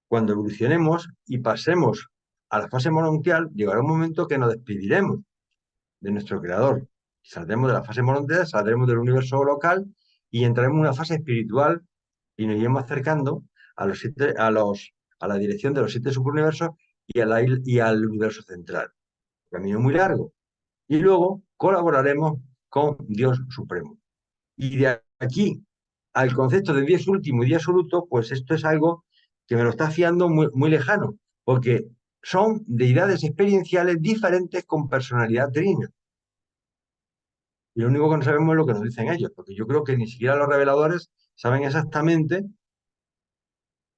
cuando evolucionemos y pasemos a la fase morontial, llegará un momento que nos despediremos de nuestro creador. Saldremos de la fase morontial, saldremos del universo local y entraremos en una fase espiritual y nos iremos acercando a la dirección de los 7 superuniversos y al universo central. Un camino muy largo. Y luego colaboraremos con Dios Supremo. Y de aquí al concepto de Dios último y Dios absoluto, pues esto es algo que me lo está fiando muy, muy lejano, porque son deidades experienciales diferentes con personalidad trina. Y lo único que no sabemos es lo que nos dicen ellos, porque yo creo que ni siquiera los reveladores saben exactamente,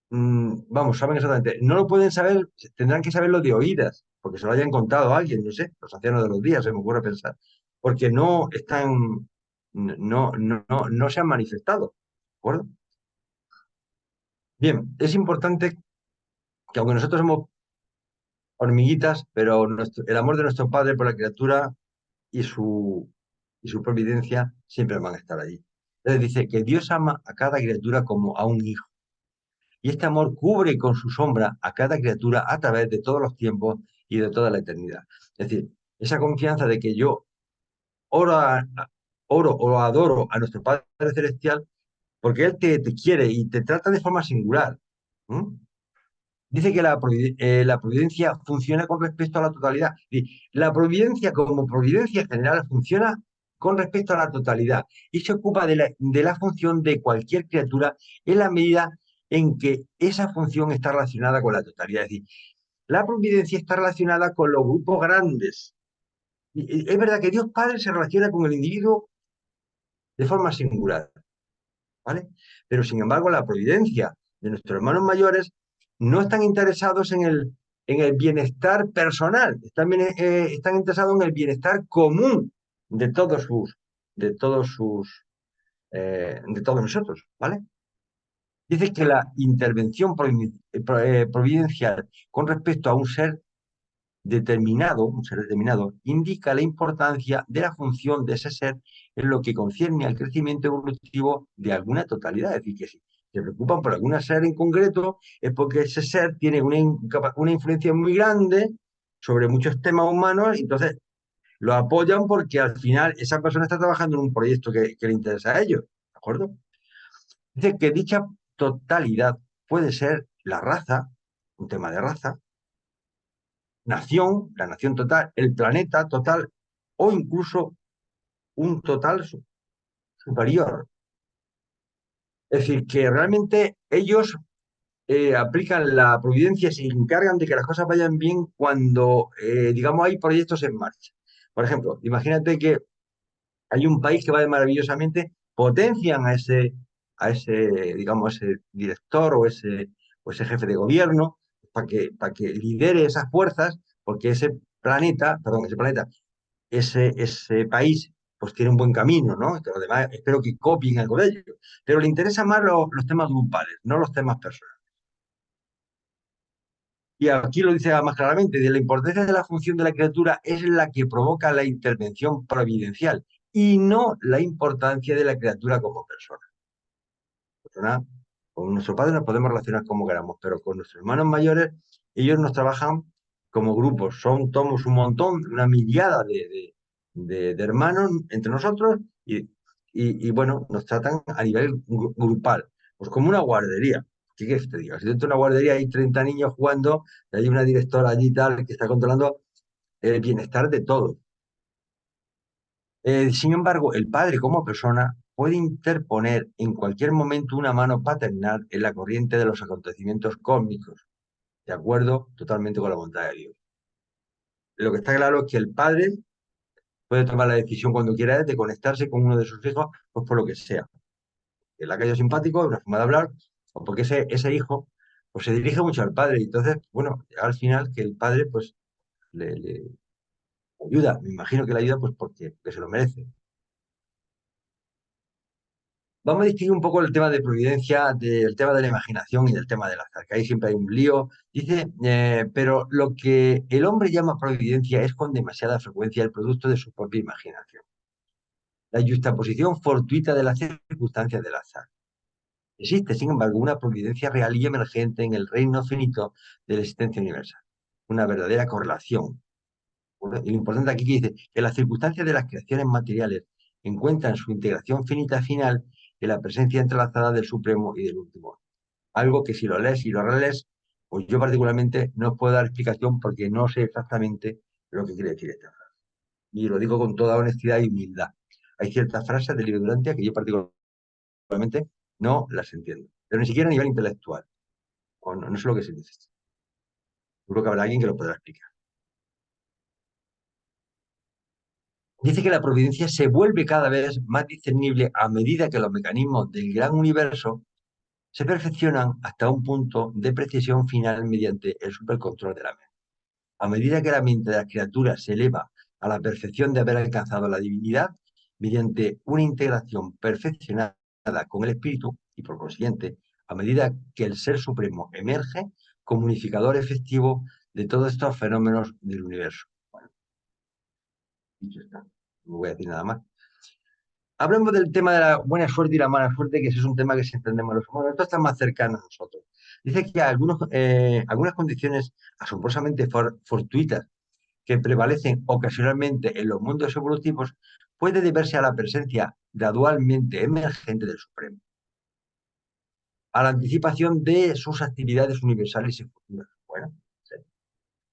vamos, saben exactamente, no lo pueden saber, tendrán que saberlo de oídas, porque se lo hayan contado a alguien, no sé, los ancianos de los días, se me ocurre pensar, porque no están, no se han manifestado, ¿de acuerdo? Bien, es importante que aunque nosotros somos hormiguitas, pero el amor de nuestro Padre por la criatura y su providencia siempre van a estar allí. Entonces dice que Dios ama a cada criatura como a un hijo. Y este amor cubre con su sombra a cada criatura a través de todos los tiempos y de toda la eternidad. Es decir, esa confianza de que yo oro, oro o adoro a nuestro Padre Celestial porque Él te quiere y te trata de forma singular. ¿Mm? Dice que la providencia funciona con respecto a la totalidad. La providencia como providencia general funciona con respecto a la totalidad y se ocupa de la función de cualquier criatura en la medida en que esa función está relacionada con la totalidad. Es decir, la providencia está relacionada con los grupos grandes. Es verdad que Dios Padre se relaciona con el individuo de forma singular, ¿vale? Pero sin embargo, la providencia de nuestros hermanos mayores no están interesados en el bienestar personal, están interesados en el bienestar común de todos nosotros, ¿vale? Dice que la intervención providencial con respecto a un ser determinado, indica la importancia de la función de ese ser en lo que concierne al crecimiento evolutivo de alguna totalidad. Es decir, que si se preocupan por algún ser en concreto, es porque ese ser tiene una influencia muy grande sobre muchos temas humanos, y entonces lo apoyan porque al final esa persona está trabajando en un proyecto que le interesa a ellos. ¿De acuerdo? Dice que dicha totalidad puede ser la raza, un tema de raza, nación, la nación total, el planeta total o incluso un total superior. Es decir, que realmente ellos aplican la providencia, se encargan de que las cosas vayan bien cuando, digamos, hay proyectos en marcha. Por ejemplo, imagínate que hay un país que va de maravillosamente, potencian digamos, ese director o ese jefe de gobierno para que lidere esas fuerzas, porque ese país, pues tiene un buen camino, ¿no? Y que los demás espero que copien algo de ello. Pero le interesan más los temas grupales, no los temas personales. Y aquí lo dice más claramente, de la importancia de la función de la criatura es la que provoca la intervención providencial y no la importancia de la criatura como persona. Persona, con nuestro padre nos podemos relacionar como queramos, pero con nuestros hermanos mayores, ellos nos trabajan como grupos. Somos un montón, una miliada de hermanos entre nosotros y, bueno, nos tratan a nivel grupal, pues como una guardería. ¿Qué quieres que te diga? Si dentro de una guardería hay 30 niños jugando, y hay una directora allí tal que está controlando el bienestar de todos. Sin embargo, el padre como persona puede interponer en cualquier momento una mano paternal en la corriente de los acontecimientos cósmicos, de acuerdo totalmente con la voluntad de Dios. Lo que está claro es que el padre puede tomar la decisión cuando quiera de conectarse con uno de sus hijos, pues por lo que sea. Que le ha caído simpático, una forma de hablar, o porque ese hijo pues se dirige mucho al padre. Y entonces, bueno, al final que el padre pues le ayuda. Me imagino que le ayuda pues porque se lo merece. Vamos a distinguir un poco el tema de providencia del tema de la imaginación y del tema del azar, que ahí siempre hay un lío. Dice, pero lo que el hombre llama providencia es con demasiada frecuencia el producto de su propia imaginación. La justaposición fortuita de las circunstancias del azar. Existe, sin embargo, una providencia real y emergente en el reino finito de la existencia universal. Una verdadera correlación. Y lo importante aquí que dice que las circunstancias de las creaciones materiales encuentran su integración finita final en la presencia entrelazada del Supremo y del Último. Algo que si lo lees y lo relees, pues yo particularmente no os puedo dar explicación porque no sé exactamente lo que quiere decir esta frase. Y lo digo con toda honestidad y humildad. Hay ciertas frases del libro Durantia que yo particularmente no las entiendo, pero ni siquiera a nivel intelectual. O no sé lo que se dice. Seguro que habrá alguien que lo podrá explicar. Dice que la providencia se vuelve cada vez más discernible a medida que los mecanismos del gran universo se perfeccionan hasta un punto de precisión final mediante el supercontrol de la mente. A medida que la mente de las criaturas se eleva a la perfección de haber alcanzado la divinidad, mediante una integración perfeccionada con el espíritu y por consiguiente, a medida que el ser supremo emerge como unificador efectivo de todos estos fenómenos del universo. Bueno, dicho está, no voy a decir nada más. Hablemos del tema de la buena suerte y la mala suerte, que ese es un tema que si entendemos los humanos. Esto está más cercano a nosotros. Dice que algunas condiciones asombrosamente fortuitas que prevalecen ocasionalmente en los mundos evolutivos puede deberse a la presencia gradualmente emergente del Supremo, a la anticipación de sus actividades universales y futuras. Bueno, sí.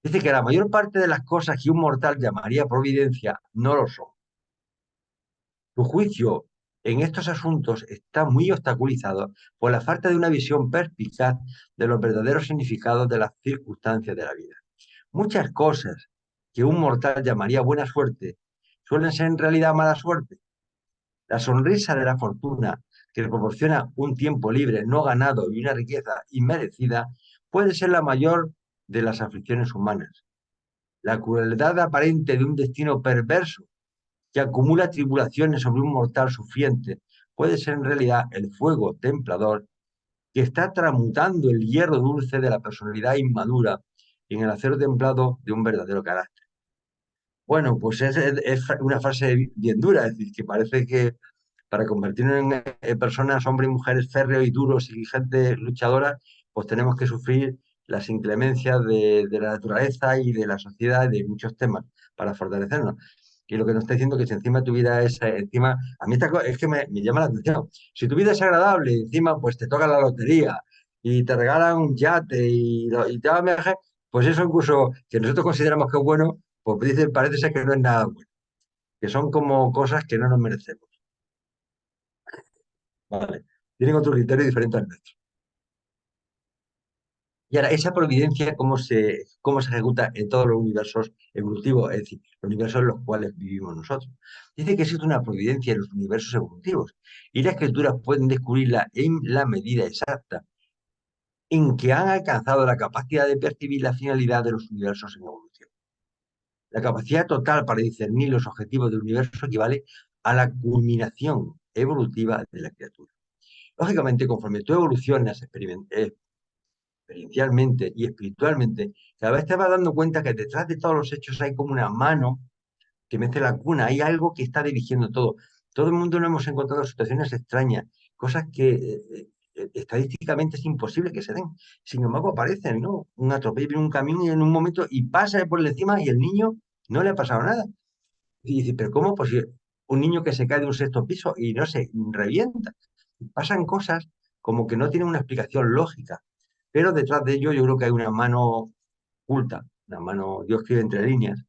Dice que la mayor parte de las cosas que un mortal llamaría providencia no lo son. Su juicio en estos asuntos está muy obstaculizado por la falta de una visión perspicaz de los verdaderos significados de las circunstancias de la vida. Muchas cosas que un mortal llamaría buena suerte suelen ser en realidad mala suerte. La sonrisa de la fortuna, que le proporciona un tiempo libre no ganado y una riqueza inmerecida, puede ser la mayor de las aflicciones humanas. La crueldad aparente de un destino perverso que acumula tribulaciones sobre un mortal sufriente puede ser en realidad el fuego templador que está tramutando el hierro dulce de la personalidad inmadura en el acero templado de un verdadero carácter. Bueno, pues es una frase bien dura, es decir, que parece que para convertirnos en personas, hombres y mujeres férreos y duros y gente luchadora, pues tenemos que sufrir las inclemencias de la naturaleza y de la sociedad y de muchos temas para fortalecernos. Y lo que nos está diciendo que si encima tu vida es, encima, a mí es que me llama la atención. Si tu vida es agradable y encima pues te toca la lotería y te regalan un yate y te vas a viajar, pues eso incluso que nosotros consideramos que es bueno, pues parece ser que no es nada bueno, que son como cosas que no nos merecemos. Vale. tienen otro criterio diferente al nuestro. Y ahora, esa providencia, cómo se ejecuta en todos los universos evolutivos, es decir, los universos en los cuales vivimos nosotros. Dice que existe una providencia en los universos evolutivos y las criaturas pueden descubrirla en la medida exacta en que han alcanzado la capacidad de percibir la finalidad de los universos en evolución. La capacidad total para discernir los objetivos del universo equivale a la culminación evolutiva de la criatura. Lógicamente, conforme tú evolucionas experiencialmente y espiritualmente, cada vez te vas dando cuenta que detrás de todos los hechos hay como una mano que mece la cuna, hay algo que está dirigiendo todo. Todo el mundo nos hemos encontrado situaciones extrañas, cosas que estadísticamente es imposible que se den. Sin embargo, aparecen, ¿no? Un atropello en un camión y en un momento y pasa por encima y el niño no le ha pasado nada. Y dice, ¿pero cómo? Pues si un niño que se cae de un sexto piso y no se revienta. Pasan cosas como que no tienen una explicación lógica, pero detrás de ello yo creo que hay una mano oculta, una mano, Dios escribe entre líneas,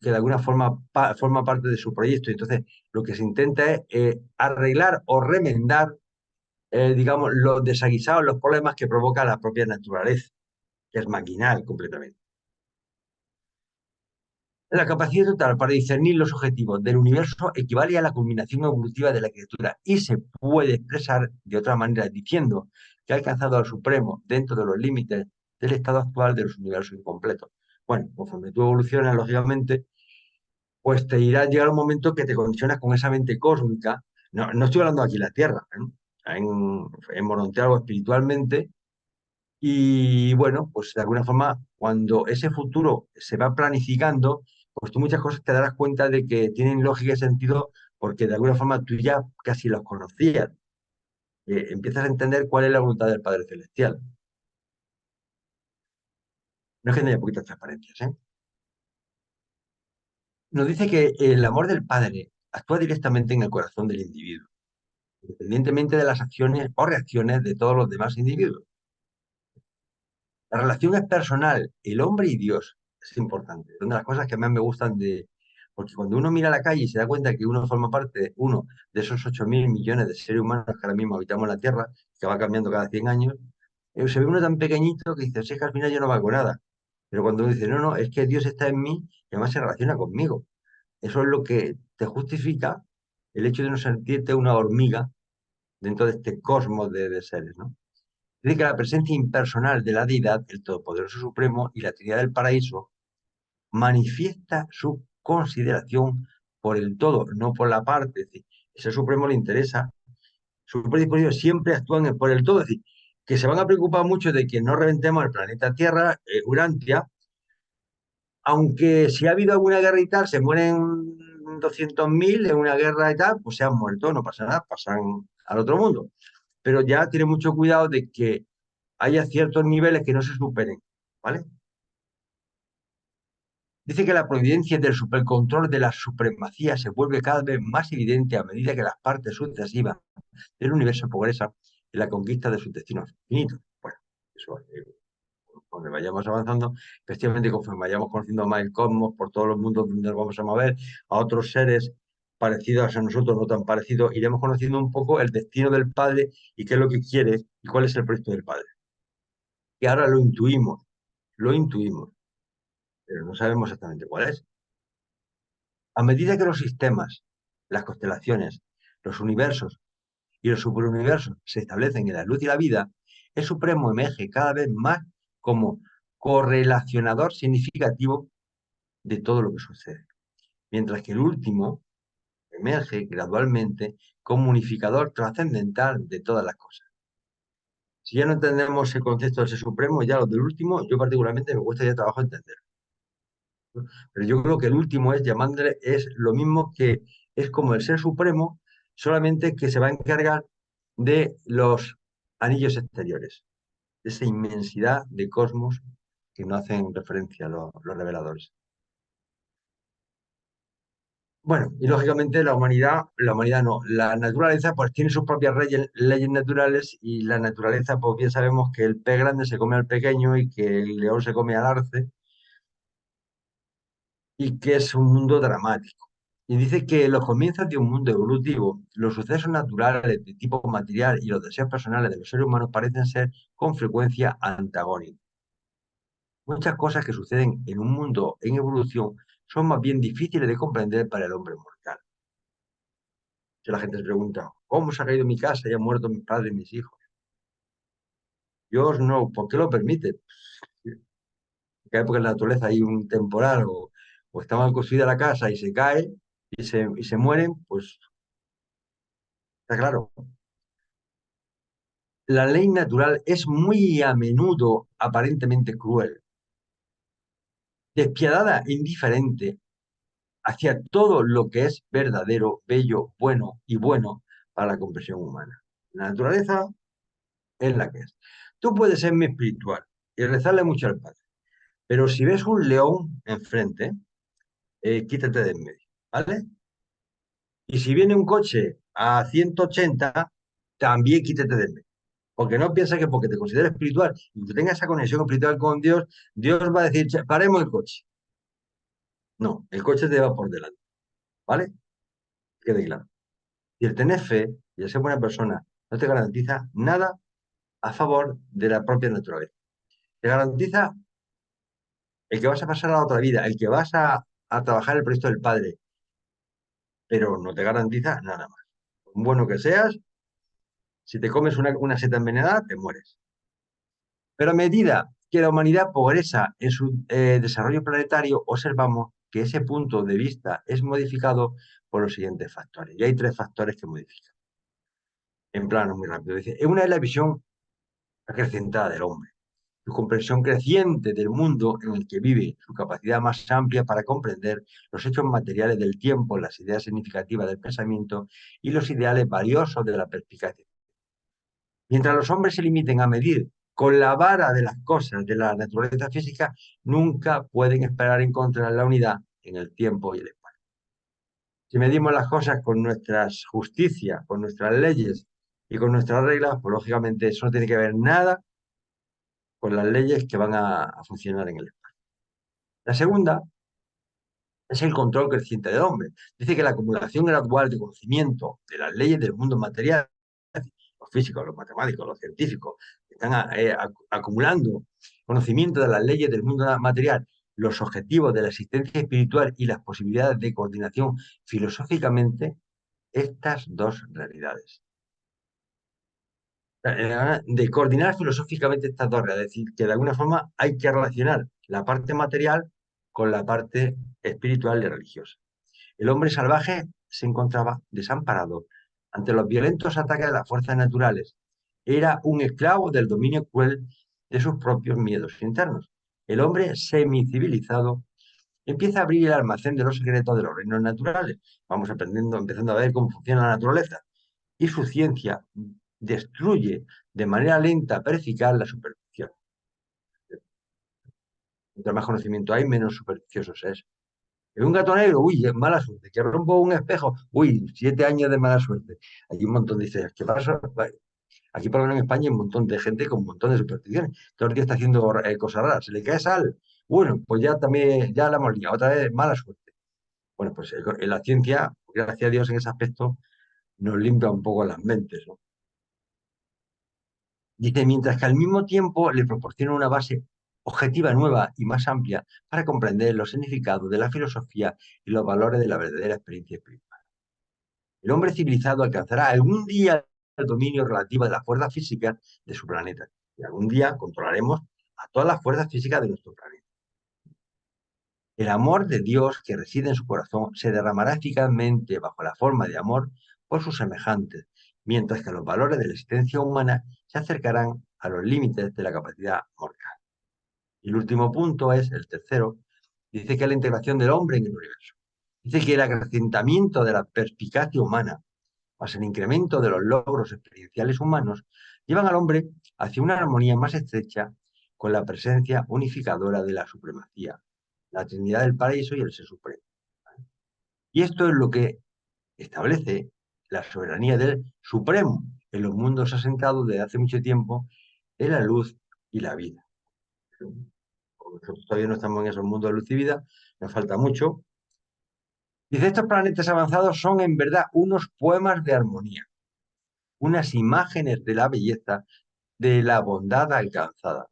que de alguna forma forma parte de su proyecto. Entonces, lo que se intenta es arreglar o remendar, digamos, los desaguisados, los problemas que provoca la propia naturaleza, que es maquinal completamente. La capacidad total para discernir los objetivos del universo equivale a la culminación evolutiva de la criatura y se puede expresar de otra manera diciendo que ha alcanzado al supremo dentro de los límites del estado actual de los universos incompletos. Bueno, conforme tú evolucionas, lógicamente, pues te irá a llegar un momento que te condicionas con esa mente cósmica. No, no estoy hablando aquí en la Tierra, ¿no? En Morontiago espiritualmente. Y bueno, pues de alguna forma, cuando ese futuro se va planificando, pues tú muchas cosas te darás cuenta de que tienen lógica y sentido porque de alguna forma tú ya casi los conocías. Empiezas a entender cuál es la voluntad del Padre Celestial. No es que no haya poquitas transparencias, ¿eh? Nos dice que el amor del Padre actúa directamente en el corazón del individuo, independientemente de las acciones o reacciones de todos los demás individuos. La relación es personal, el hombre y Dios es importante. Es una de las cosas que más me gustan porque cuando uno mira la calle y se da cuenta que uno forma parte, uno de esos 8.000 millones de seres humanos que ahora mismo habitamos la Tierra, que va cambiando cada 100 años, se ve uno tan pequeñito que dice, "Sí, es que al final yo no valgo nada". Pero cuando uno dice, no, no, es que Dios está en mí y además se relaciona conmigo. Eso es lo que te justifica el hecho de no sentirte una hormiga dentro de este cosmos de seres, ¿no? Dice que la presencia impersonal de la deidad, el Todopoderoso Supremo y la Trinidad del Paraíso manifiesta su consideración por el todo, no por la parte. Es decir, ese Supremo le interesa, su predisposición siempre actúan por el todo. Es decir, que se van a preocupar mucho de que no reventemos el planeta Tierra, Urantia, aunque si ha habido alguna guerra y tal, se mueren 200.000 en una guerra y tal, pues se han muerto, no pasa nada, pasan al otro mundo. Pero ya tiene mucho cuidado de que haya ciertos niveles que no se superen, ¿vale? Dice que la providencia del supercontrol de la supremacía se vuelve cada vez más evidente a medida que las partes sucesivas del universo progresan en la conquista de sus destinos finitos. Bueno, eso, conforme vayamos avanzando, especialmente conforme vayamos conociendo más el cosmos, por todos los mundos donde nos vamos a mover, a otros seres parecidos a nosotros, no tan parecidos, iremos conociendo un poco el destino del Padre y qué es lo que quiere y cuál es el proyecto del Padre. Y ahora lo intuimos, pero no sabemos exactamente cuál es. A medida que los sistemas, las constelaciones, los universos y los superuniversos se establecen en la luz y la vida, el Supremo emerge cada vez más como correlacionador significativo de todo lo que sucede, mientras que el último emerge gradualmente como unificador trascendental de todas las cosas. Si ya no entendemos el concepto del ser supremo, ya lo del último, yo particularmente me cuesta ya trabajo entender. Pero yo creo que el último es llamándole, es lo mismo que es como el ser supremo, solamente que se va a encargar de los anillos exteriores, de esa inmensidad de cosmos que no hacen referencia a los reveladores. Bueno, y lógicamente la humanidad no, la naturaleza pues tiene sus propias leyes naturales y la naturaleza pues bien sabemos que el pez grande se come al pequeño y que el león se come al arce y que es un mundo dramático. Y dice que los comienzos de un mundo evolutivo, los sucesos naturales de tipo material y los deseos personales de los seres humanos parecen ser con frecuencia antagónicos. Muchas cosas que suceden en un mundo en evolución son más bien difíciles de comprender para el hombre mortal. Si la gente se pregunta, ¿cómo se ha caído mi casa y han muerto mis padres y mis hijos? Dios no, ¿por qué lo permite? Cae porque en la naturaleza hay un temporal o está mal construida la casa y se cae y se mueren, pues está claro. La ley natural es muy a menudo aparentemente cruel, despiadada, e indiferente hacia todo lo que es verdadero, bello, bueno y bueno para la comprensión humana. La naturaleza es la que es. Tú puedes ser muy espiritual y rezarle mucho al Padre, pero si ves un león enfrente, quítate de en medio, ¿vale? Y si viene un coche a 180, también quítate de en medio. Porque no pienses que porque te consideres espiritual y que tengas esa conexión espiritual con Dios, Dios va a decir, "Che, paremos el coche". No, el coche te va por delante, ¿vale? Quede claro. Y el tener fe y el ser buena persona no te garantiza nada a favor de la propia naturaleza. Te garantiza el que vas a pasar a la otra vida, el que vas a trabajar el proyecto del Padre, pero no te garantiza nada más. Un bueno que seas, si te comes una seta envenenada, te mueres. Pero a medida que la humanidad progresa en su desarrollo planetario, observamos que ese punto de vista es modificado por los siguientes factores. Y hay tres factores que modifican. En plano muy rápido. Dice, una es la visión acrecentada del hombre, su comprensión creciente del mundo en el que vive, su capacidad más amplia para comprender los hechos materiales del tiempo, las ideas significativas del pensamiento y los ideales valiosos de la perspicacia. Mientras los hombres se limiten a medir con la vara de las cosas de la naturaleza física, nunca pueden esperar encontrar la unidad en el tiempo y el espacio. Si medimos las cosas con nuestras justicias, con nuestras leyes y con nuestras reglas, pues lógicamente eso no tiene que ver nada con las leyes que van a funcionar en el espacio. La segunda es el control creciente del hombre. Dice que la acumulación gradual de conocimiento de las leyes del mundo material, los físicos, los matemáticos, los científicos, están acumulando conocimiento de las leyes del mundo material, los objetivos de la existencia espiritual y las posibilidades de coordinación filosóficamente, estas dos realidades. De coordinar filosóficamente estas dos realidades, es decir, que de alguna forma hay que relacionar la parte material con la parte espiritual y religiosa. El hombre salvaje se encontraba desamparado ante los violentos ataques de las fuerzas naturales. Era un esclavo del dominio cruel de sus propios miedos internos. El hombre semicivilizado empieza a abrir el almacén de los secretos de los reinos naturales. Vamos empezando a ver cómo funciona la naturaleza. Y su ciencia destruye de manera lenta pero eficaz la superstición. Mientras más conocimiento hay, menos supersticiosos es. Un gato negro, uy, es mala suerte. Que rompo un espejo, uy, 7 años de mala suerte. Hay un montón de dices, ¿qué pasa? Aquí, por lo menos en España, hay un montón de gente con un montón de supersticiones. Todo el día está haciendo cosas raras. ¿Se le cae sal? Bueno, pues ya también, ya la hemos liado. Otra vez, mala suerte. Bueno, pues en la ciencia, gracias a Dios en ese aspecto, nos limpia un poco las mentes, ¿no? Dice, mientras que al mismo tiempo le proporciona una base objetiva nueva y más amplia para comprender los significados de la filosofía y los valores de la verdadera experiencia espiritual. El hombre civilizado alcanzará algún día el dominio relativo de las fuerzas físicas de su planeta. Y algún día controlaremos a todas las fuerzas físicas de nuestro planeta. El amor de Dios que reside en su corazón se derramará eficazmente bajo la forma de amor por sus semejantes, mientras que los valores de la existencia humana se acercarán a los límites de la capacidad mortal. Y el último punto es, el tercero, dice que es la integración del hombre en el universo. Dice que el acrecentamiento de la perspicacia humana, más el incremento de los logros experienciales humanos, llevan al hombre hacia una armonía más estrecha con la presencia unificadora de la supremacía, la Trinidad del Paraíso y el Ser Supremo. Y esto es lo que establece la soberanía del Supremo en los mundos asentados desde hace mucho tiempo en la luz y la vida. Nosotros todavía no estamos en esos mundos de luz y vida, nos falta mucho, Dice, estos planetas avanzados son en verdad unos poemas de armonía, unas imágenes de la belleza, de la bondad alcanzada,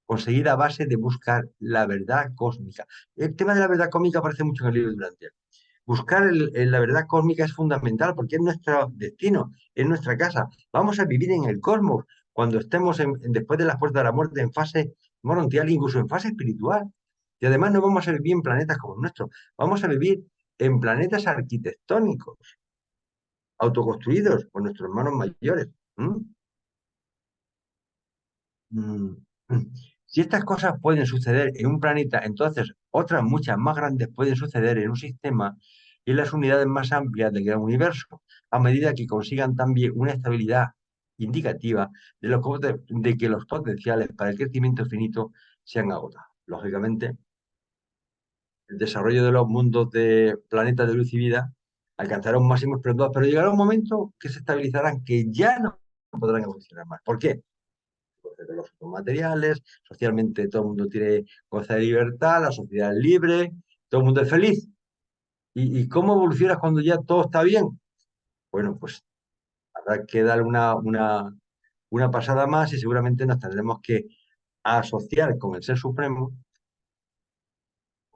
conseguida a base de buscar la verdad cósmica. El tema de la verdad cósmica aparece mucho en el libro de Durante. Buscar la verdad cósmica es fundamental porque es nuestro destino, es nuestra casa. Vamos a vivir en el cosmos cuando estemos después de las puertas de la muerte en fase morontial, incluso en fase espiritual. Y además no vamos a vivir en planetas como el nuestro, vamos a vivir en planetas arquitectónicos, autoconstruidos por nuestros hermanos mayores. ¿Mm? Mm. Si estas cosas pueden suceder en un planeta, entonces otras muchas más grandes pueden suceder en un sistema y en las unidades más amplias del gran universo, a medida que consigan también una estabilidad indicativa de que los potenciales para el crecimiento finito se han agotado. Lógicamente, el desarrollo de los mundos de planetas de luz y vida alcanzará un máximo esplendor, pero llegará un momento que se estabilizarán, que ya no podrán evolucionar más. ¿Por qué? De los materiales, socialmente todo el mundo tiene goza de libertad, la sociedad es libre, todo el mundo es feliz. ¿Y cómo evolucionas cuando ya todo está bien? Bueno, pues habrá que dar una pasada más y seguramente nos tendremos que asociar con el Ser Supremo,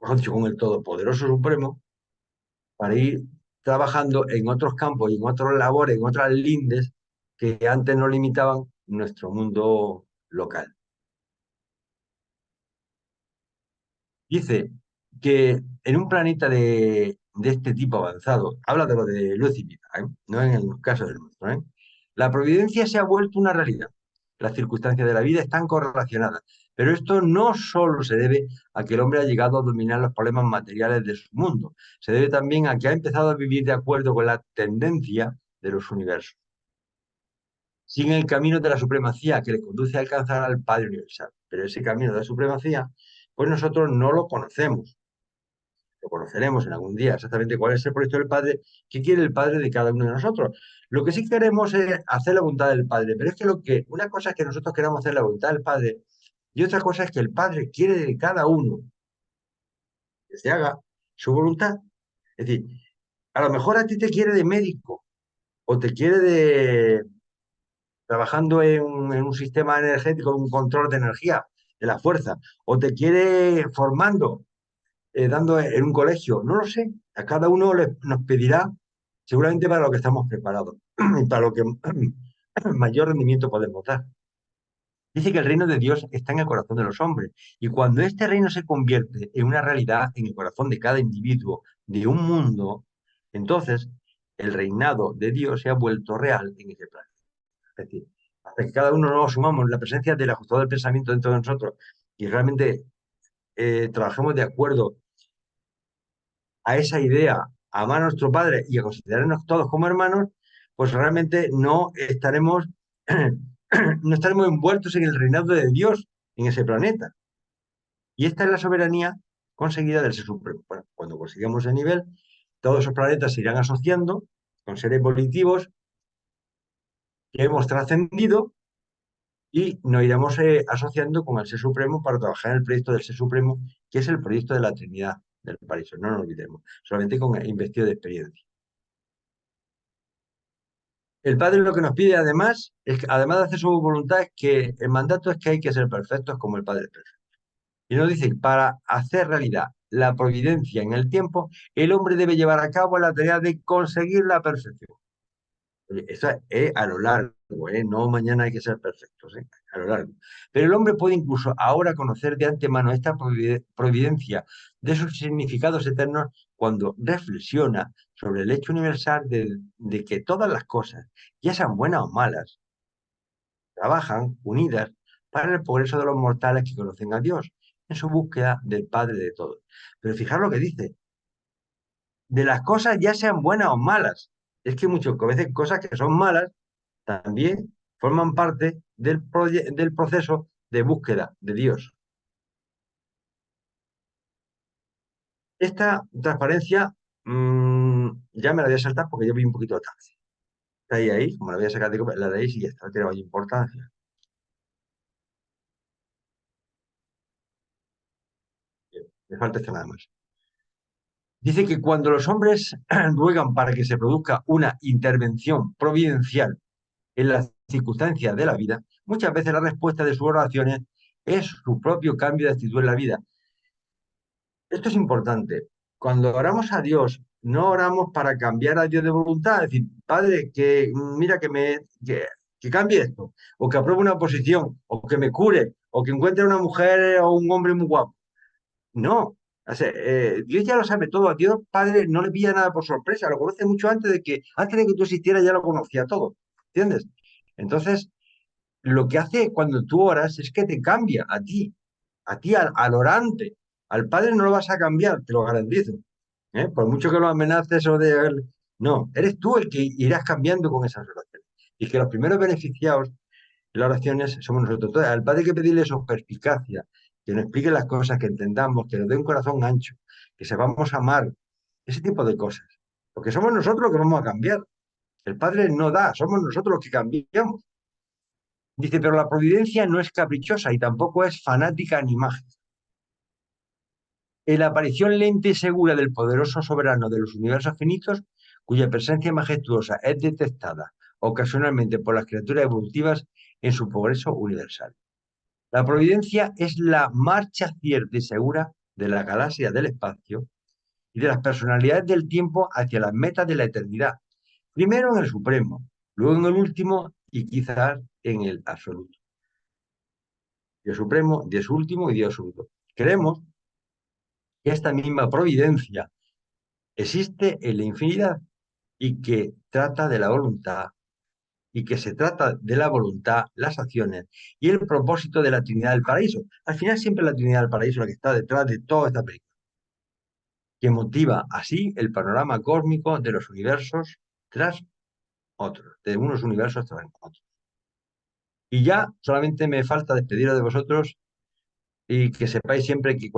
mejor dicho, con el Todopoderoso Supremo, para ir trabajando en otros campos y en otras labores, en otras lindes que antes nos limitaban nuestro mundo local. Dice que en un planeta de este tipo avanzado, habla de lo de luz y vida, no en el caso del nuestro, la providencia se ha vuelto una realidad. Las circunstancias de la vida están correlacionadas, pero esto no solo se debe a que el hombre ha llegado a dominar los problemas materiales de su mundo, se debe también a que ha empezado a vivir de acuerdo con la tendencia de los universos. Siguen el camino de la supremacía que le conduce a alcanzar al Padre Universal, pero ese camino de la supremacía, pues nosotros no lo conocemos. Lo conoceremos en algún día exactamente cuál es el proyecto del Padre, qué quiere el Padre de cada uno de nosotros. Lo que sí queremos es hacer la voluntad del Padre, pero es que una cosa es que nosotros queramos hacer la voluntad del Padre y otra cosa es que el Padre quiere de cada uno que se haga su voluntad. Es decir, a lo mejor a ti te quiere de médico o te quiere de trabajando en un sistema energético, un control de energía, de la fuerza, o te quiere formando dando en un colegio, no lo sé. A cada uno nos pedirá seguramente para lo que estamos preparados y para lo que mayor rendimiento podemos dar. Dice que el reino de Dios está en el corazón de los hombres y cuando este reino se convierte en una realidad en el corazón de cada individuo de un mundo, entonces el reinado de Dios se ha vuelto real en ese plan. Es decir, hasta que cada uno nos asumamos la presencia del ajustado del pensamiento dentro de nosotros y realmente trabajemos de acuerdo a esa idea, a amar a nuestro Padre y a considerarnos todos como hermanos, pues realmente no estaremos, no estaremos envueltos en el reinado de Dios en ese planeta. Y esta es la soberanía conseguida del Ser Supremo. Bueno, cuando consigamos ese nivel, todos esos planetas se irán asociando con seres volitivos que hemos trascendido y nos iremos asociando con el Ser Supremo para trabajar en el proyecto del Ser Supremo, que es el proyecto de la Trinidad del paraíso. No nos olvidemos, solamente con investido de experiencia. El Padre lo que nos pide además, es que, además de hacer su voluntad, es que el mandato es que hay que ser perfectos como el Padre es perfecto. Y nos dice, para hacer realidad la providencia en el tiempo, el hombre debe llevar a cabo la tarea de conseguir la perfección. Oye, eso es a lo largo, no mañana hay que ser perfectos, a lo largo. Pero el hombre puede incluso ahora conocer de antemano esta providencia de sus significados eternos cuando reflexiona sobre el hecho universal de que todas las cosas, ya sean buenas o malas, trabajan unidas para el progreso de los mortales que conocen a Dios en su búsqueda del Padre de todos. Pero fijar lo que dice, de las cosas ya sean buenas o malas. Es que muchas veces cosas que son malas también forman parte del proceso de búsqueda de Dios. Esta transparencia ya me la voy a saltar porque yo vi un poquito tarde. Está ahí, como la voy a sacar de la de ahí y ya está, no tiene mayor importancia. Bien, me falta esto nada más. Dice que cuando los hombres ruegan para que se produzca una intervención providencial en las circunstancias de la vida, muchas veces la respuesta de sus oraciones es su propio cambio de actitud en la vida. Esto es importante. Cuando oramos a Dios, no oramos para cambiar a Dios de voluntad, es decir, Padre, que mira que cambie esto, o que apruebe una posición, o que me cure, o que encuentre una mujer o un hombre muy guapo. No. O sea, Dios ya lo sabe todo. A Dios Padre no le pilla nada por sorpresa, lo conoce mucho antes de que tú existieras, ya lo conocía todo. ¿Entiendes? Entonces, lo que hace cuando tú oras es que te cambia a ti al orante. Al Padre no lo vas a cambiar, te lo garantizo. Por mucho que lo amenaces o de... No, eres tú el que irás cambiando con esas oraciones. Y que los primeros beneficiados de las oraciones somos nosotros. Entonces, al Padre hay que pedirle eso, perspicacia, que nos explique las cosas, que entendamos, que nos dé un corazón ancho, que sepamos amar, ese tipo de cosas. Porque somos nosotros los que vamos a cambiar. El Padre no da, somos nosotros los que cambiamos. Dice, pero la providencia no es caprichosa y tampoco es fanática ni mágica. En la aparición lenta y segura del poderoso soberano de los universos finitos, cuya presencia majestuosa es detectada ocasionalmente por las criaturas evolutivas en su progreso universal. La providencia es la marcha cierta y segura de la galaxia del espacio y de las personalidades del tiempo hacia las metas de la eternidad, primero en el supremo, luego en el último y quizás en el absoluto. Dios supremo, Dios último y Dios absoluto. Creemos que esta misma providencia existe en la infinidad y que trata de la voluntad y que se trata de la voluntad, las acciones y el propósito de la Trinidad del Paraíso. Al final siempre la Trinidad del Paraíso la que está detrás de toda esta película, que motiva así el panorama cósmico de los universos tras otros, de unos universos tras otros. Y ya solamente me falta despediros de vosotros y que sepáis siempre que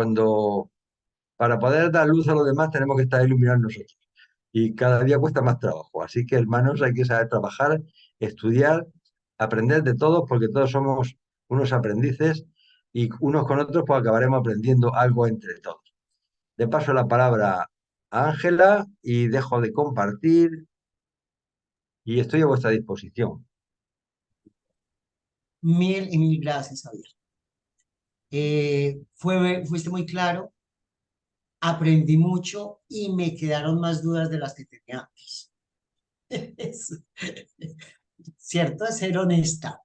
para poder dar luz a los demás tenemos que estar iluminados nosotros. Y cada día cuesta más trabajo. Así que, hermanos, hay que saber trabajar, estudiar, aprender de todos, porque todos somos unos aprendices y unos con otros pues acabaremos aprendiendo algo entre todos. Le paso la palabra a Ángela y dejo de compartir y estoy a vuestra disposición. Mil y mil gracias, Javier. Fuiste muy claro, aprendí mucho y me quedaron más dudas de las que tenía antes. ¿Cierto? Es ser honesta.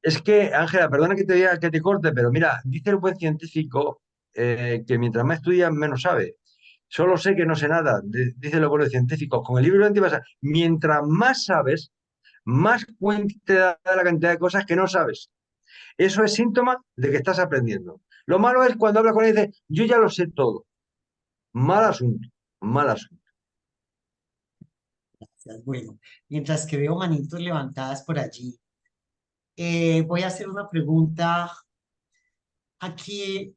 Es que, Ángela, perdona que te diga que te corte, pero mira, dice el buen científico que mientras más estudias, menos sabe. Solo sé que no sé nada, dice el abuelo científico. Con el libro de vas mientras más sabes, más cuenta te da de la cantidad de cosas que no sabes. Eso es síntoma de que estás aprendiendo. Lo malo es cuando hablas con él y dices, yo ya lo sé todo. Mal asunto, mal asunto. Gracias. Bueno, mientras que veo manitos levantadas por allí, voy a hacer una pregunta. Aquí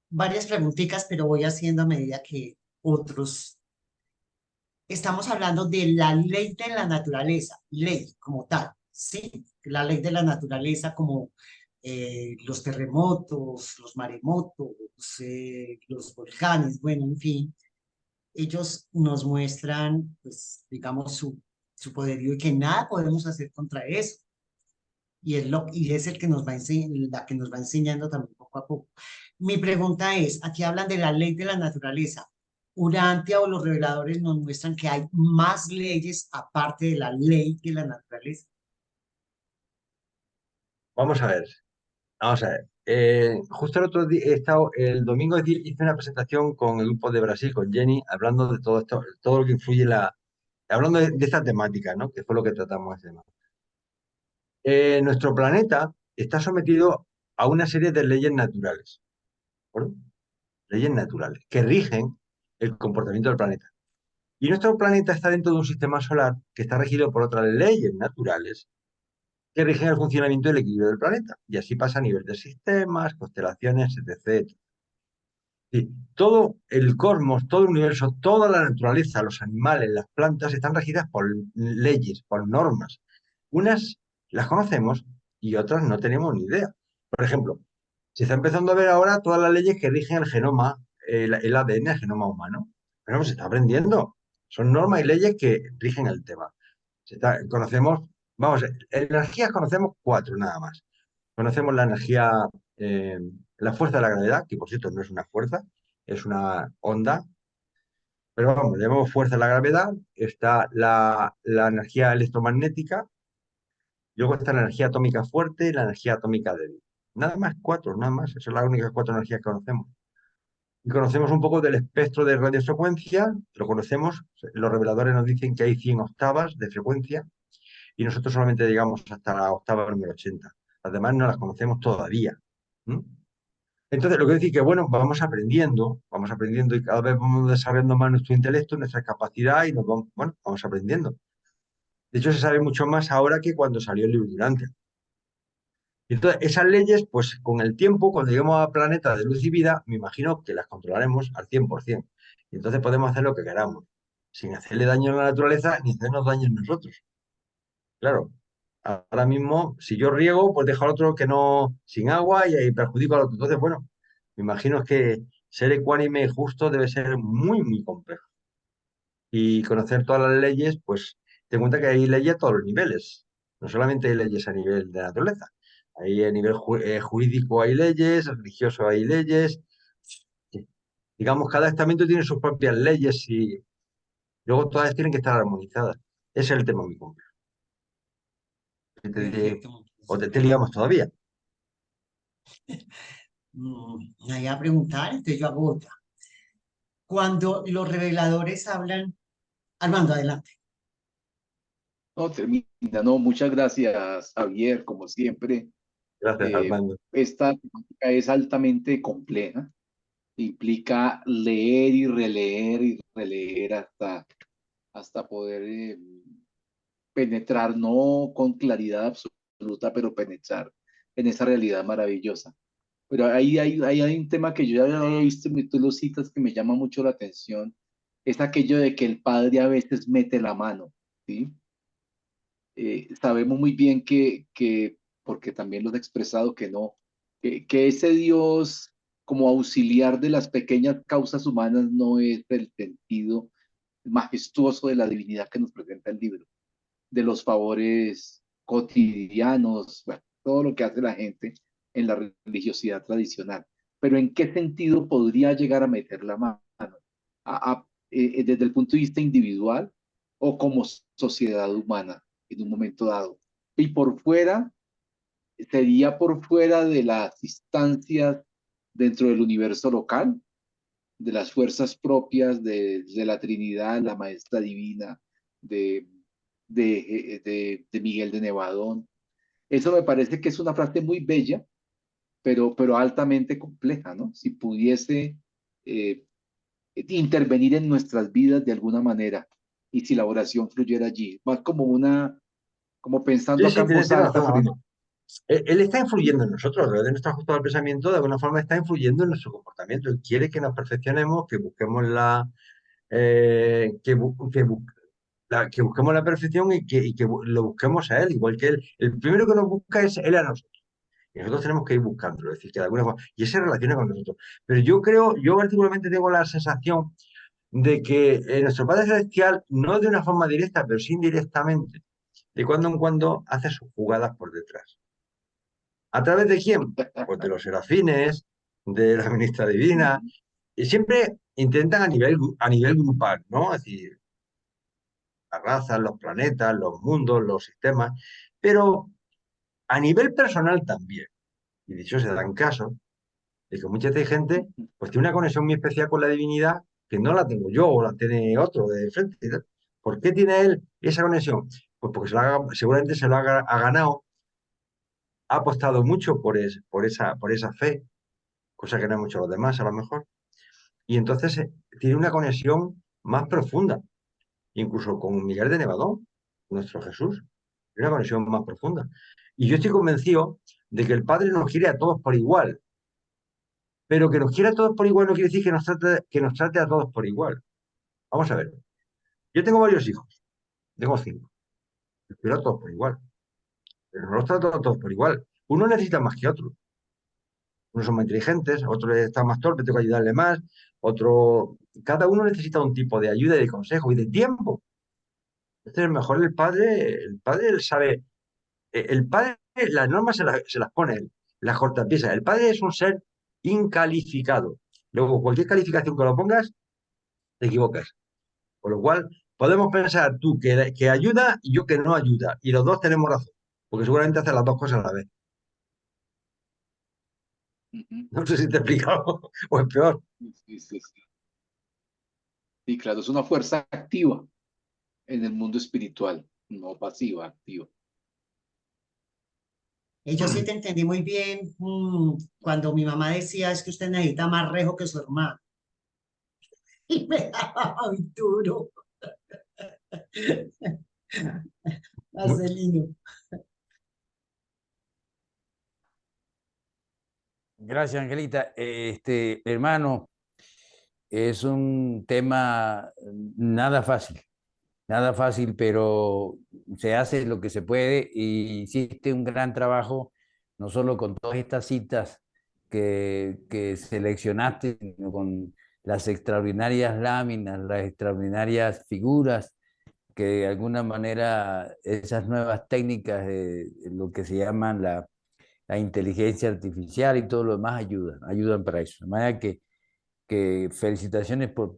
varias preguntitas, pero voy haciendo a medida que otros. Estamos hablando de la ley de la naturaleza, ley como tal, ¿sí? La ley de la naturaleza como los terremotos, los maremotos, los volcanes, bueno, en fin, ellos nos muestran, pues, digamos, su poderío y que nada podemos hacer contra eso. Y es el que nos va la que nos va enseñando también poco a poco. Mi pregunta es, aquí hablan de la ley de la naturaleza. Urantia o los reveladores nos muestran que hay más leyes aparte de la ley de la naturaleza. Vamos a ver, vamos a ver. Justo el otro día, el domingo hice una presentación con el grupo de Brasil, con Jenny, hablando de todo esto, todo lo que influye hablando de esta temática, ¿no? Que fue lo que tratamos ese tema. Nuestro planeta está sometido a una serie de leyes naturales, ¿de acuerdo? Leyes naturales que rigen el comportamiento del planeta. Y nuestro planeta está dentro de un sistema solar que está regido por otras leyes naturales que rigen el funcionamiento y el equilibrio del planeta. Y así pasa a nivel de sistemas, constelaciones, etc. Y todo el cosmos, todo el universo, toda la naturaleza, los animales, las plantas, están regidas por leyes, por normas. Unas las conocemos y otras no tenemos ni idea. Por ejemplo, se está empezando a ver ahora todas las leyes que rigen el genoma, el ADN, el genoma humano. Bueno, pues se está aprendiendo. Son normas y leyes que rigen el tema. Conocemos, vamos, energías conocemos cuatro nada más. Conocemos la energía, eh, la fuerza de la gravedad, que por cierto no es una fuerza, es una onda, pero vamos, llamamos fuerza de la gravedad. Está la energía electromagnética, luego está la energía atómica fuerte y la energía atómica débil. Nada más, cuatro, nada más. Esas son las únicas cuatro energías que conocemos. Y conocemos un poco del espectro de radiofrecuencia, lo conocemos, los reveladores nos dicen que hay 100 octavas de frecuencia y nosotros solamente llegamos hasta la octava número 80. Las demás no las conocemos todavía. ¿Mm? Entonces, lo que decir que, bueno, vamos aprendiendo y cada vez vamos desarrollando más nuestro intelecto, nuestra capacidad y nos vamos, bueno, vamos aprendiendo. De hecho, se sabe mucho más ahora que cuando salió el libro Durante. Y entonces, esas leyes, pues con el tiempo, cuando lleguemos a planetas de luz y vida, me imagino que las controlaremos al 100%. Y entonces podemos hacer lo que queramos, sin hacerle daño a la naturaleza ni hacernos daño a nosotros. Claro, ahora mismo, si yo riego, pues dejo al otro que no, sin agua y ahí perjudico al otro. Entonces, bueno, me imagino que ser ecuánime y justo debe ser muy, muy complejo. Y conocer todas las leyes, pues ten en cuenta que hay leyes a todos los niveles. No solamente hay leyes a nivel de naturaleza. Ahí a nivel jurídico hay leyes, religioso hay leyes. Sí. Digamos, cada estamento tiene sus propias leyes y luego todas tienen que estar armonizadas. Ese es el tema muy complejo. Perfecto, O muchísimas te liamos todavía. Ahí a preguntar, entonces yo hago otra. Cuando los reveladores hablan, Armando, adelante. No, termina. No, muchas gracias, Javier, como siempre. Gracias, Armando. Esta temática es altamente compleja. Implica leer y releer hasta poder penetrar, no con claridad absoluta, pero penetrar en esa realidad maravillosa. Pero ahí hay un tema que yo ya había visto, y tú lo citas, que me llama mucho la atención, es aquello de que el padre a veces mete la mano, ¿sí? Sabemos muy bien porque también lo he expresado, que no, que ese Dios como auxiliar de las pequeñas causas humanas no es el sentido majestuoso de la divinidad que nos presenta el libro, de los favores cotidianos, bueno, todo lo que hace la gente en la religiosidad tradicional. Pero ¿en qué sentido podría llegar a meter la mano? Desde el punto de vista individual o como sociedad humana en un momento dado. Y por fuera, sería por fuera de las instancias dentro del universo local, de las fuerzas propias de la Trinidad, la Maestra Divina, de, de Miguel de Nevadón. Eso me parece que es una frase muy bella, pero altamente compleja, ¿no? Si pudiese eh, intervenir en nuestras vidas de alguna manera y si la oración fluyera allí, más como como pensando Sí, acá sí, en voz tienes alta, razón, Armando. Él está influyendo en nosotros, a través de nuestro ajuste al pensamiento, de alguna forma está influyendo en nuestro comportamiento. Él quiere que nos perfeccionemos, que busquemos que busquemos la perfección y que lo busquemos a él, igual que él. El primero que nos busca es él a nosotros. Y nosotros tenemos que ir buscándolo, es decir, que de alguna forma, y él se relaciona con nosotros. Pero yo particularmente tengo la sensación de que nuestro Padre Celestial, no de una forma directa, pero sí indirectamente, de cuando en cuando hace sus jugadas por detrás. ¿A través de quién? Pues de los serafines, de la ministra divina, y siempre intentan a nivel grupal, ¿no? Es decir, las razas, los planetas, los mundos, los sistemas, pero a nivel personal también. Y de hecho se dan casos de que mucha gente pues tiene una conexión muy especial con la divinidad que no la tengo yo o la tiene otro de frente. Y tal. ¿Por qué tiene él esa conexión? Pues porque seguramente se lo ha ganado, ha apostado mucho por esa fe, cosa que no han hecho los demás a lo mejor. Y entonces tiene una conexión más profunda, incluso con Miguel de Nevadón, nuestro Jesús, tiene una conexión más profunda. Y yo estoy convencido de que el Padre nos quiere a todos por igual, pero que nos quiera a todos por igual no quiere decir que nos trate a todos por igual. Vamos a ver, yo tengo varios hijos, tengo 5, los quiero a todos por igual, pero no los trato a todos por igual. Uno necesita más que otro. Unos son más inteligentes, otros están más torpes, tengo que ayudarle más, otro... Cada uno necesita un tipo de ayuda y de consejo y de tiempo. Entonces, mejor el padre él sabe, el padre las normas se las pone él, las cortapisas. El padre es un ser incalificado. Luego, cualquier calificación que lo pongas, te equivocas. Con lo cual, podemos pensar tú que ayuda y yo que no ayuda. Y los dos tenemos razón, porque seguramente hacen las dos cosas a la vez. Ujú. No sé si te he explicado, o es peor. Sí, sí, sí. Y claro, es una fuerza activa en el mundo espiritual, no pasiva, activa. Yo sí te entendí muy bien cuando mi mamá decía es que usted necesita más rejo que su hermano. Y me daba muy duro. Mu- Marcelino. Gracias, Angelita. Hermano, es un tema nada fácil, pero se hace lo que se puede y hiciste un gran trabajo, no solo con todas estas citas que seleccionaste, sino con las extraordinarias láminas, las extraordinarias figuras, que de alguna manera esas nuevas técnicas de lo que se llaman la inteligencia artificial y todo lo demás ayudan para eso. De manera que felicitaciones por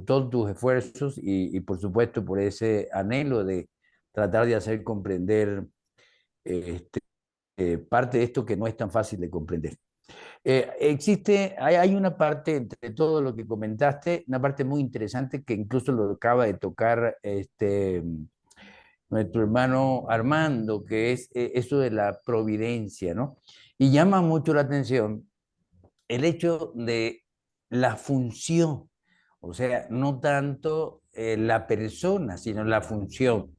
todos tus esfuerzos y por supuesto por ese anhelo de tratar de hacer comprender parte de esto que no es tan fácil de comprender. Hay una parte entre todo lo que comentaste, una parte muy interesante que incluso lo acaba de tocar nuestro hermano Armando, que es eso de la providencia, ¿no? Y llama mucho la atención el hecho de la función, o sea, no tanto la persona, sino la función.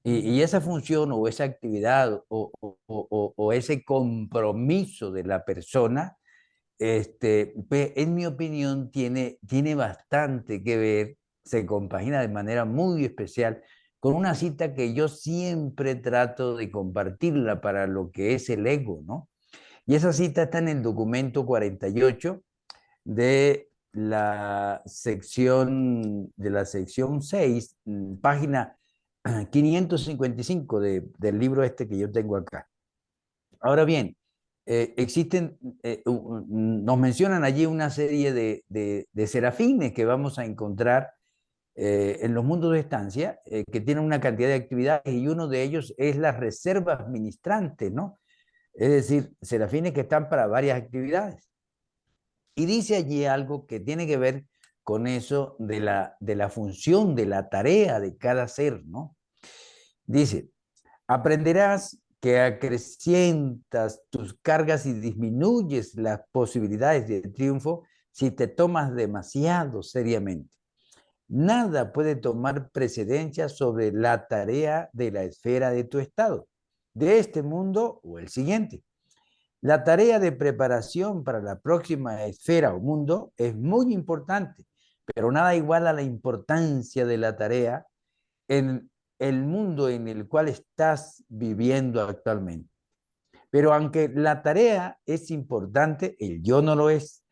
Y esa función o esa actividad o ese compromiso de la persona, pues, en mi opinión, tiene bastante que ver, se compagina de manera muy especial con una cita que yo siempre trato de compartirla para lo que es el ego, ¿no? Y esa cita está en el documento 48 de la sección 6, página 555 del libro este que yo tengo acá. Ahora bien, nos mencionan allí una serie de serafines que vamos a encontrar en los mundos de estancia, que tienen una cantidad de actividades y uno de ellos es las reservas ministrantes, ¿no? Es decir, serafines que están para varias actividades. Y dice allí algo que tiene que ver con eso de la función, de la tarea de cada ser, ¿no? Dice, aprenderás que acrecientas tus cargas y disminuyes las posibilidades de triunfo si te tomas demasiado seriamente. Nada puede tomar precedencia sobre la tarea de la esfera de tu estado, de este mundo o el siguiente. La tarea de preparación para la próxima esfera o mundo es muy importante, pero nada igual a la importancia de la tarea en el mundo en el cual estás viviendo actualmente. Pero aunque la tarea es importante, el yo no lo es.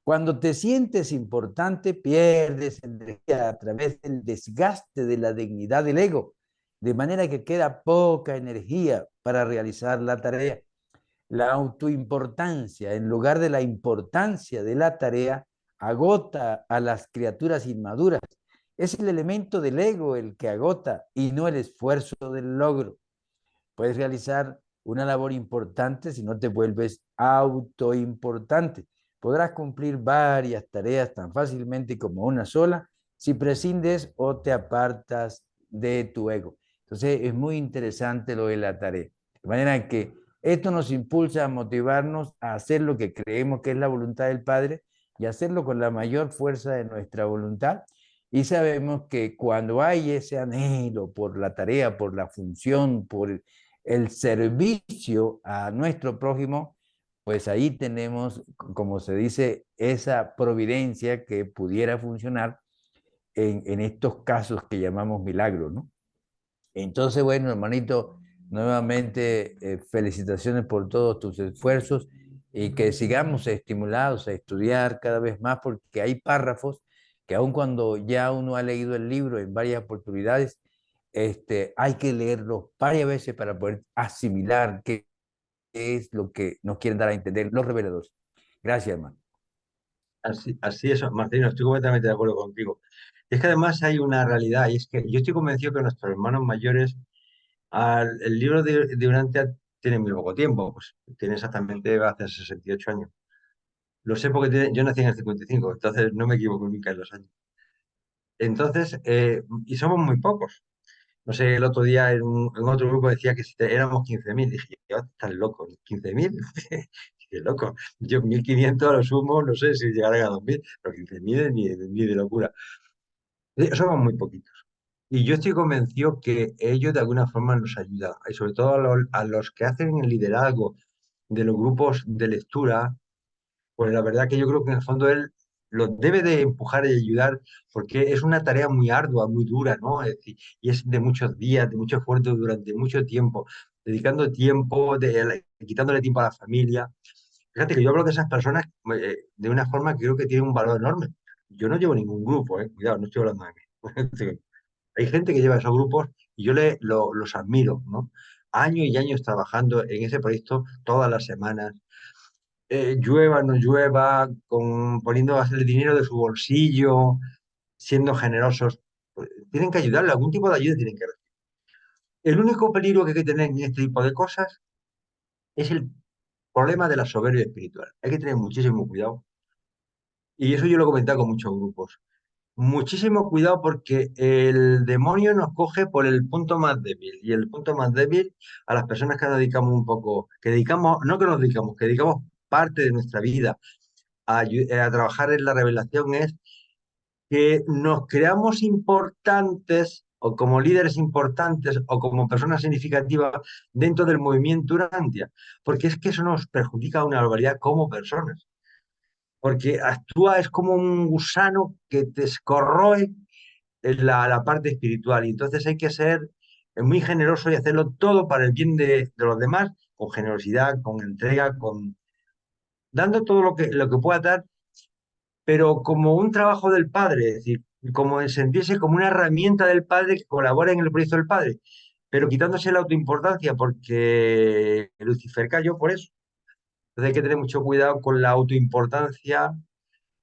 Cuando te sientes importante, pierdes energía a través del desgaste de la dignidad del ego, de manera que queda poca energía para realizar la tarea. La autoimportancia, en lugar de la importancia de la tarea, agota a las criaturas inmaduras. Es el elemento del ego el que agota y no el esfuerzo del logro. Puedes realizar una labor importante si no te vuelves autoimportante. Podrás cumplir varias tareas tan fácilmente como una sola si prescindes o te apartas de tu ego. Entonces es muy interesante lo de la tarea. De manera que esto nos impulsa a motivarnos a hacer lo que creemos que es la voluntad del Padre y hacerlo con la mayor fuerza de nuestra voluntad. Y sabemos que cuando hay ese anhelo por la tarea, por la función, por el servicio a nuestro prójimo, pues ahí tenemos, como se dice, esa providencia que pudiera funcionar en estos casos que llamamos milagros, ¿no? Entonces, bueno, hermanito, nuevamente felicitaciones por todos tus esfuerzos y que sigamos estimulados a estudiar cada vez más, porque hay párrafos que aun cuando ya uno ha leído el libro en varias oportunidades, hay que leerlos varias veces para poder asimilar qué es lo que nos quieren dar a entender los reveladores. Gracias, hermano. Así es, Marcelino, estoy completamente de acuerdo contigo. Es que además hay una realidad, y es que yo estoy convencido que nuestros hermanos mayores, el libro de Urantia tiene muy poco tiempo, pues tiene exactamente hace 68 años. Lo sé porque yo nací en el 55, entonces no me equivoco nunca en los años. Entonces, y somos muy pocos. No sé, el otro día en otro grupo decía que si éramos 15.000. Dije, yo, estás loco, 15.000. Qué loco. Yo 1.500 a lo sumo, no sé si llegarán a 2.000, pero 15.000 ni de locura. Somos muy poquitos. Y yo estoy convencido que ellos de alguna forma nos ayudan, y sobre todo a los que hacen el liderazgo de los grupos de lectura. Pues la verdad que yo creo que en el fondo él los debe de empujar y ayudar porque es una tarea muy ardua, muy dura, ¿no? Es decir, y es de muchos días, de mucho esfuerzo durante mucho tiempo, dedicando tiempo, quitándole tiempo a la familia. Fíjate que yo hablo de esas personas de una forma que creo que tiene un valor enorme. Yo no llevo ningún grupo, cuidado, no estoy hablando de mí. Hay gente que lleva esos grupos y yo los admiro, ¿no? Años y años trabajando en ese proyecto todas las semanas, llueva, no llueva, poniendo el dinero de su bolsillo, siendo generosos. Pues, tienen que ayudarle, algún tipo de ayuda tienen que recibir. El único peligro que hay que tener en este tipo de cosas es el problema de la soberbia espiritual. Hay que tener muchísimo cuidado. Y eso yo lo he comentado con muchos grupos. Muchísimo cuidado porque el demonio nos coge por el punto más débil. Y el punto más débil a las personas que nos dedicamos un poco, que dedicamos, no que nos dedicamos, que dedicamos parte de nuestra vida a trabajar en la revelación es que nos creamos importantes o como líderes importantes o como personas significativas dentro del movimiento Urantia, porque es que eso nos perjudica una barbaridad como personas, porque actúa es como un gusano que te corroe en la parte espiritual y entonces hay que ser muy generoso y hacerlo todo para el bien de los demás, con generosidad, con entrega, dando todo lo que pueda dar, pero como un trabajo del padre, es decir, como en sentirse como una herramienta del padre que colabora en el proyecto del padre, pero quitándose la autoimportancia porque Lucifer cayó por eso. Entonces hay que tener mucho cuidado con la autoimportancia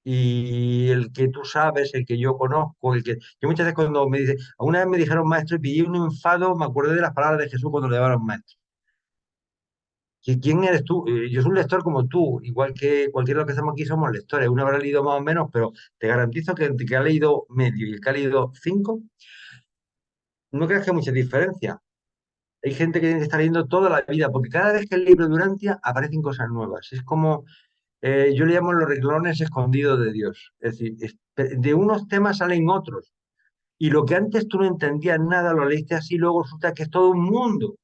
y el que tú sabes, el que yo conozco, el que... Yo muchas veces cuando me dicen, alguna vez me dijeron maestro y pillé un enfado, me acordé de las palabras de Jesús cuando le llamaron maestro. ¿Quién eres tú? Yo soy un lector como tú, igual que cualquiera de los que estamos aquí somos lectores. Uno habrá leído más o menos, pero te garantizo que el que ha leído medio y el que ha leído 5, no creas que hay mucha diferencia. Hay gente que tiene que estar leyendo toda la vida, porque cada vez que el libro Durantia aparecen cosas nuevas. Es como, yo le llamo los renglones escondidos de Dios. Es decir, de unos temas salen otros. Y lo que antes tú no entendías nada, lo leíste así, luego resulta que es todo un mundo.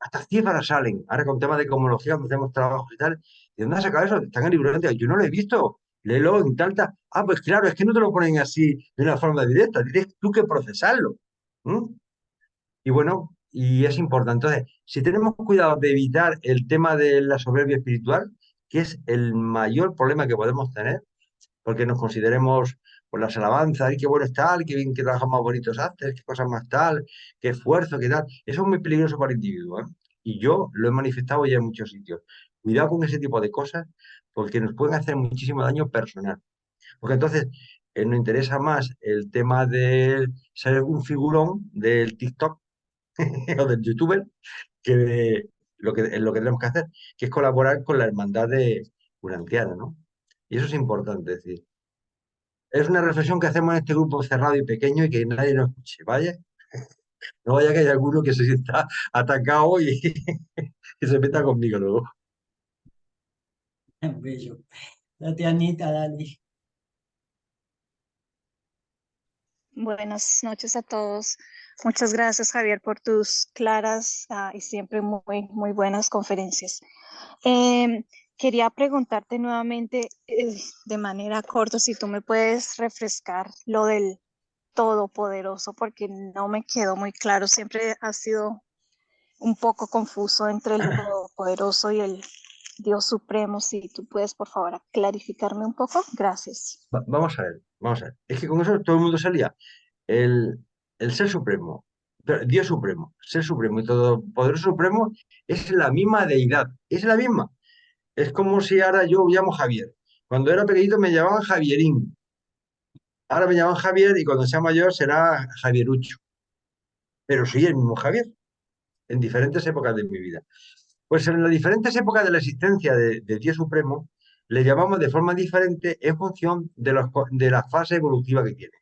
Hasta cifras salen. Ahora con temas de cosmología, cuando hacemos trabajos y tal. ¿De dónde has sacado eso? Están en el libro de Dante. Yo no lo he visto. Léelo en tal, tal. Ah, pues claro, es que no te lo ponen así de una forma directa. Tienes tú que procesarlo. ¿Mm? Y bueno, y es importante. Entonces, si tenemos cuidado de evitar el tema de la soberbia espiritual, que es el mayor problema que podemos tener, porque nos consideremos por las alabanzas, y qué bueno es tal, qué bien que trabajas más bonitos haces, qué cosas más tal, qué esfuerzo, qué tal. Eso es muy peligroso para el individuo, ¿eh? Y yo lo he manifestado ya en muchos sitios. Cuidado con ese tipo de cosas, porque nos pueden hacer muchísimo daño personal. Porque entonces nos interesa más el tema de ser un figurón del TikTok o del YouTuber que de lo que tenemos que hacer, que es colaborar con la hermandad de urantiana, ¿no? Y eso es importante, es decir, es una reflexión que hacemos en este grupo cerrado y pequeño y que nadie nos escuche, ¿vaya? No vaya que haya alguno que se sienta atacado y, y se meta conmigo luego. Bello. Tatianita, dale. Buenas noches a todos. Muchas gracias, Javier, por tus claras y siempre muy, muy buenas conferencias. Quería preguntarte nuevamente de manera corta si tú me puedes refrescar lo del todopoderoso, porque no me quedó muy claro. Siempre ha sido un poco confuso entre el todopoderoso y el Dios Supremo, si tú puedes, por favor, clarificarme un poco. Gracias. Vamos a ver, vamos a ver. Es que con eso todo el mundo salía. El, el Ser Supremo, Dios Supremo, Ser Supremo y Todopoderoso Supremo es la misma deidad, es la misma. Es como si ahora yo me llamo Javier. Cuando era pequeñito me llamaban Javierín. Ahora me llaman Javier y cuando sea mayor será Javierucho. Pero soy el mismo Javier en diferentes épocas de mi vida. Pues en las diferentes épocas de la existencia de Dios Supremo le llamamos de forma diferente en función de la fase evolutiva que tiene.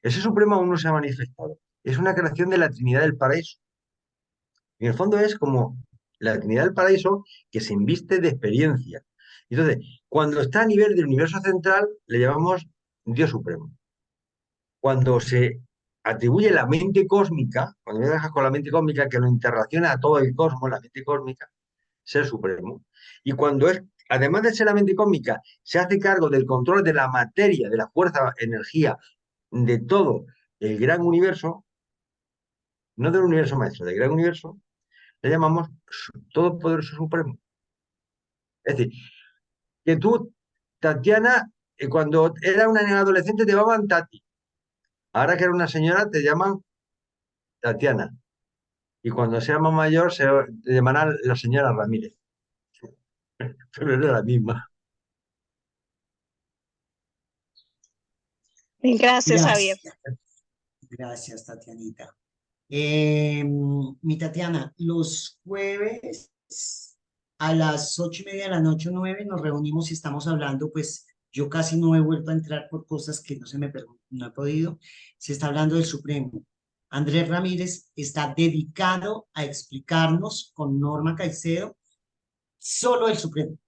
Ese Supremo aún no se ha manifestado. Es una creación de la Trinidad del Paraíso. En el fondo es como la Trinidad del Paraíso que se inviste de experiencia. Entonces, cuando está a nivel del universo central, le llamamos Dios Supremo. Cuando se atribuye la mente cósmica, cuando me dejas con la mente cósmica que lo interrelaciona a todo el cosmos, la mente cósmica, Ser Supremo. Y cuando es, además de ser la mente cósmica, se hace cargo del control de la materia, de la fuerza, energía, de todo el gran universo, no del universo maestro, del gran universo, le llamamos Todopoderoso Supremo. Es decir, que tú, Tatiana, cuando era una niña adolescente te llamaban Tati. Ahora que eres una señora te llaman Tatiana. Y cuando seas más mayor te llamarán la señora Ramírez. Pero era la misma. Gracias, Javier. Gracias, gracias, Tatianita. Mi Tatiana, los jueves a las 8:30 de la noche, 9, nos reunimos y estamos hablando, pues yo casi no he vuelto a entrar por cosas que no he podido. Se está hablando del Supremo. Andrés Ramírez está dedicado a explicarnos con Norma Caicedo solo el Supremo.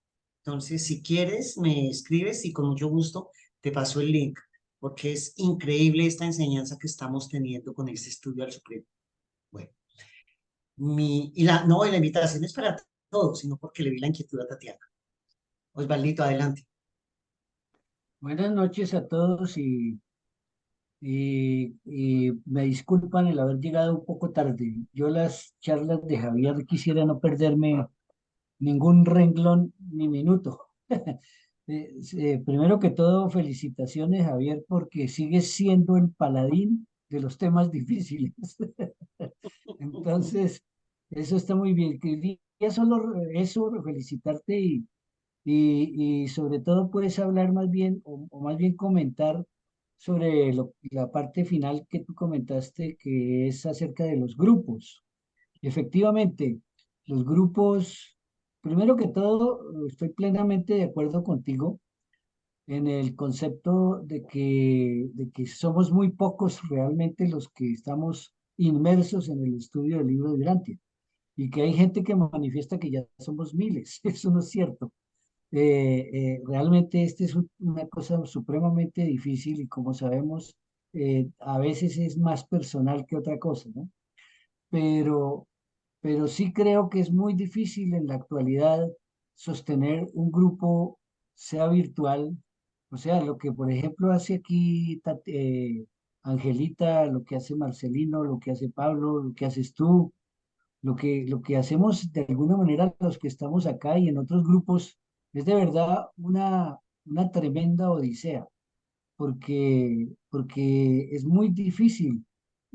Entonces, si quieres, me escribes y con mucho gusto te paso el link, porque es increíble esta enseñanza que estamos teniendo con este estudio al Supremo. Bueno, no, y la invitación es para todos, sino porque le vi la inquietud a Tatiana. Osvaldito, adelante. Buenas noches a todos y me disculpan el haber llegado un poco tarde. Yo las charlas de Javier quisiera no perderme ningún renglón ni minuto. Primero que todo, felicitaciones, Javier, porque sigues siendo el paladín de los temas difíciles. Entonces, eso está muy bien. Quería solo eso, felicitarte y sobre todo puedes hablar más bien, o más bien comentar sobre la parte final que tú comentaste, que es acerca de los grupos. Efectivamente, los grupos, primero que todo, estoy plenamente de acuerdo contigo en el concepto de que somos muy pocos realmente los que estamos inmersos en el estudio del libro de Durantia y que hay gente que manifiesta que ya somos miles. Eso no es cierto. Realmente este es una cosa supremamente difícil y como sabemos, a veces es más personal que otra cosa, ¿no? Pero, pero sí creo que es muy difícil en la actualidad sostener un grupo, sea virtual, o sea, lo que por ejemplo hace aquí Angelita, lo que hace Marcelino, lo que hace Pablo, lo que haces tú, lo que hacemos de alguna manera los que estamos acá y en otros grupos es de verdad una tremenda odisea, porque es muy difícil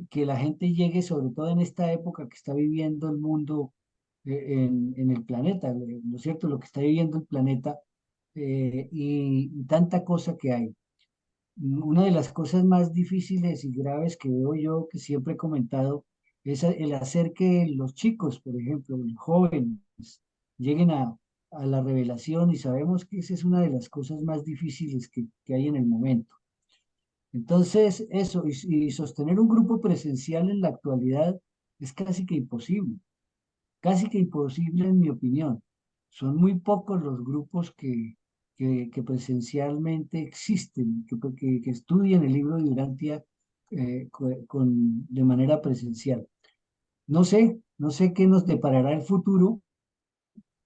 que la gente llegue, sobre todo en esta época que está viviendo el mundo en el planeta, ¿no es cierto? Lo que está viviendo el planeta y tanta cosa que hay. Una de las cosas más difíciles y graves que veo yo, que siempre he comentado, es el hacer que los chicos, por ejemplo, los jóvenes, lleguen a la revelación y sabemos que esa es una de las cosas más difíciles que hay en el momento. Entonces, eso, y sostener un grupo presencial en la actualidad es casi que imposible en mi opinión. Son muy pocos los grupos que presencialmente existen, que estudian el libro de Durantia de manera presencial. No sé qué nos deparará el futuro,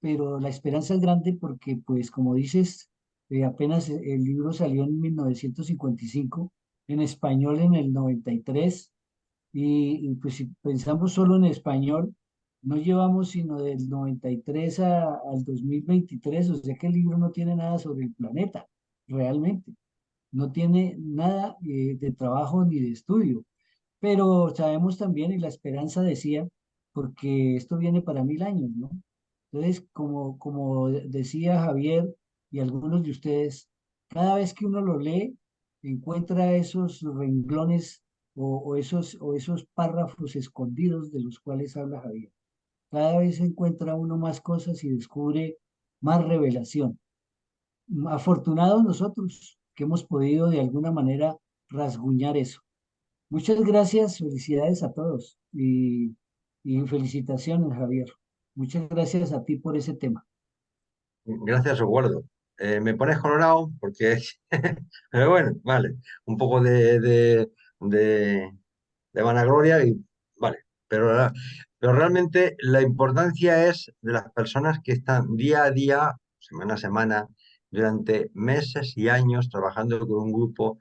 pero la esperanza es grande porque, pues, como dices, apenas el libro salió en 1955, en español en el 93, y pues si pensamos solo en español, no llevamos sino del 93 al 2023, o sea que el libro no tiene nada sobre el planeta, realmente. No tiene nada de trabajo ni de estudio. Pero sabemos también, y la esperanza decía, porque esto viene para 1000 años, ¿no? Entonces, como decía Javier y algunos de ustedes, cada vez que uno lo lee, encuentra esos renglones o esos párrafos escondidos de los cuales habla Javier. Cada vez encuentra uno más cosas y descubre más revelación. Afortunados nosotros que hemos podido de alguna manera rasguñar eso. Muchas gracias, felicidades a todos y felicitaciones, Javier. Muchas gracias a ti por ese tema. Gracias, Oswaldo. Me pones colorado porque, pero bueno, vale, un poco de, de vanagloria y vale, pero realmente la importancia es de las personas que están día a día, semana a semana, durante meses y años trabajando con un grupo,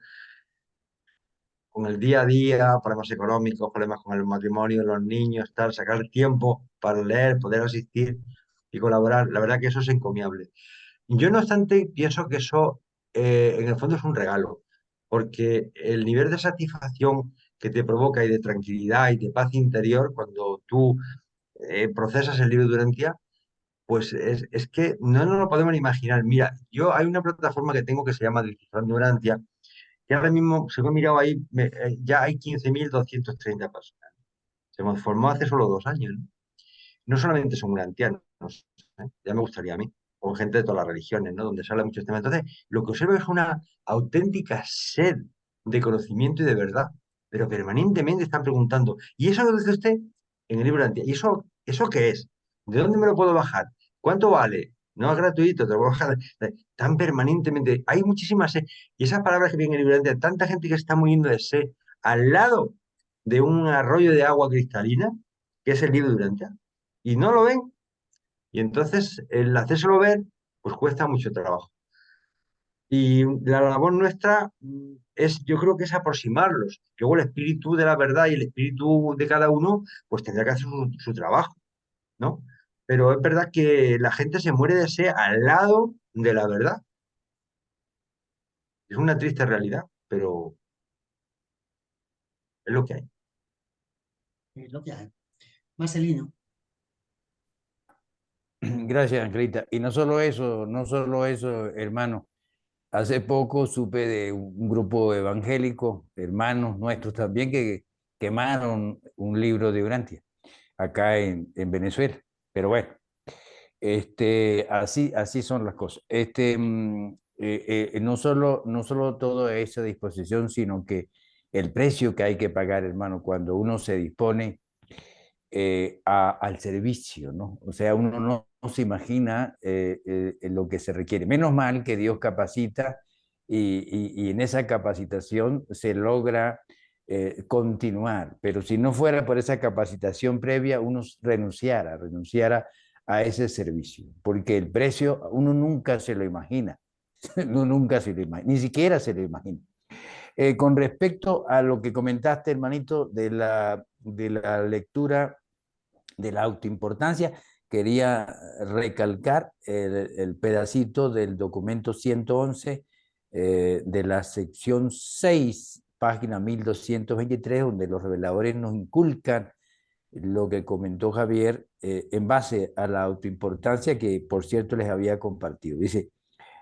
con el día a día, problemas económicos, problemas con el matrimonio, los niños, tal, sacar tiempo para leer, poder asistir y colaborar. La verdad que eso es encomiable. Yo, no obstante, pienso que eso en el fondo es un regalo, porque el nivel de satisfacción que te provoca y de tranquilidad y de paz interior cuando tú procesas el libro durante el día, pues es que no nos lo podemos ni imaginar. Mira, yo hay una plataforma que tengo que se llama Descifrando Urantia, que ahora mismo, según he mirado ahí, ya hay 15.230 personas. Se formó hace solo 2 años, ¿no? No solamente son urantianos, ya me gustaría a mí, o gente de todas las religiones, ¿no? Donde se habla muchos temas. Entonces, lo que observo es una auténtica sed de conocimiento y de verdad, pero permanentemente están preguntando, ¿y eso lo dice usted en el libro Urantia? ¿Y eso qué es? ¿De dónde me lo puedo bajar? ¿Cuánto vale? No es gratuito, te lo puedo bajar. Tan permanentemente. Hay muchísimas sed. Y esas palabras que vienen en el libro Urantia, tanta gente que se está muriendo de sed al lado de un arroyo de agua cristalina, que es el libro Urantia, y no lo ven. Y entonces el hacérselo ver, pues cuesta mucho trabajo. Y la labor nuestra es, yo creo que es aproximarlos. Luego el espíritu de la verdad y el espíritu de cada uno, pues tendrá que hacer su trabajo, ¿no? Pero es verdad que la gente se muere de sed al lado de la verdad. Es una triste realidad, pero es lo que hay. Es lo que hay. Marcelino. Gracias, Angelita. Y no solo eso, no solo eso, hermano. Hace poco supe de un grupo evangélico, hermanos nuestros también, que quemaron un libro de Urantia acá en Venezuela. Pero bueno, así son las cosas. No solo todo esa disposición, sino que el precio que hay que pagar, hermano, cuando uno se dispone al servicio, ¿no? O sea, uno no se imagina lo que se requiere. Menos mal que Dios capacita y en esa capacitación se logra continuar, pero si no fuera por esa capacitación previa, uno renunciara a ese servicio, porque el precio uno nunca se lo imagina, uno nunca se lo imagina, ni siquiera se lo imagina. Con respecto a lo que comentaste, hermanito, de la lectura de la autoimportancia, quería recalcar el pedacito del documento 111 de la sección 6, página 1223, donde los reveladores nos inculcan lo que comentó Javier en base a la autoimportancia que, por cierto, les había compartido. Dice,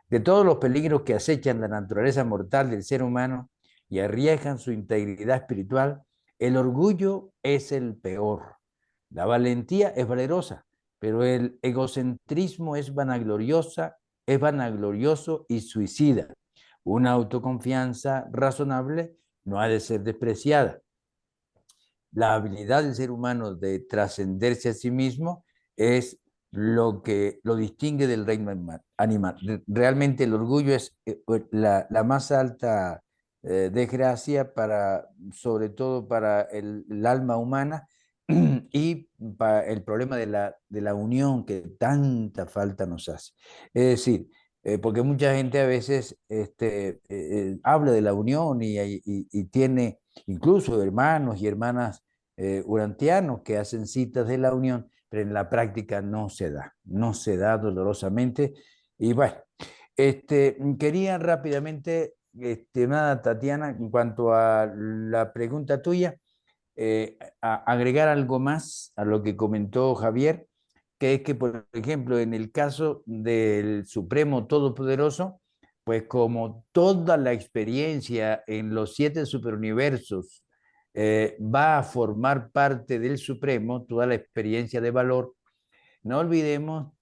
de todos los peligros que acechan la naturaleza mortal del ser humano y arriesgan su integridad espiritual, el orgullo es el peor. La valentía es valerosa, pero el egocentrismo es vanaglorioso y suicida. Una autoconfianza razonable no ha de ser despreciada. La habilidad del ser humano de trascenderse a sí mismo es lo que lo distingue del reino animal. Realmente el orgullo es la más alta desgracia sobre todo para el alma humana y para el problema de la unión que tanta falta nos hace. Es decir, porque mucha gente a veces habla de la unión y tiene incluso hermanos y hermanas urantianos que hacen citas de la unión, pero en la práctica no se da dolorosamente. Y bueno, quería rápidamente, estimada Tatiana, en cuanto a la pregunta tuya, agregar algo más a lo que comentó Javier, que es que, por ejemplo, en el caso del Supremo Todopoderoso, pues como toda la experiencia en los 7 superuniversos va a formar parte del Supremo, toda la experiencia de valor, no olvidemos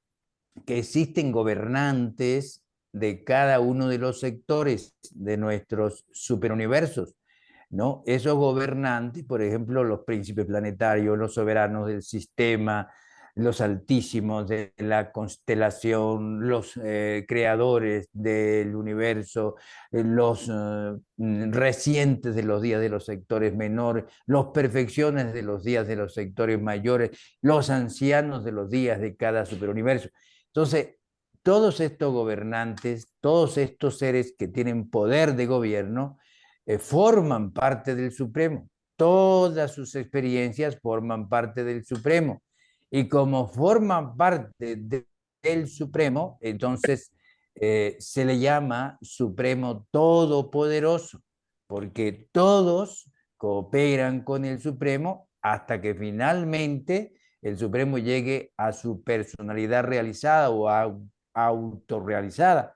que existen gobernantes de cada uno de los sectores de nuestros superuniversos, ¿no? Esos gobernantes, por ejemplo, los príncipes planetarios, los soberanos del sistema, los altísimos de la constelación, los creadores del universo, los recientes de los días de los sectores menores, los perfecciones de los días de los sectores mayores, los ancianos de los días de cada superuniverso. Entonces, todos estos gobernantes, todos estos seres que tienen poder de gobierno, forman parte del Supremo. Todas sus experiencias forman parte del Supremo. Y como forman parte del Supremo, entonces se le llama Supremo Todopoderoso, porque todos cooperan con el Supremo hasta que finalmente el Supremo llegue a su personalidad realizada o autorrealizada,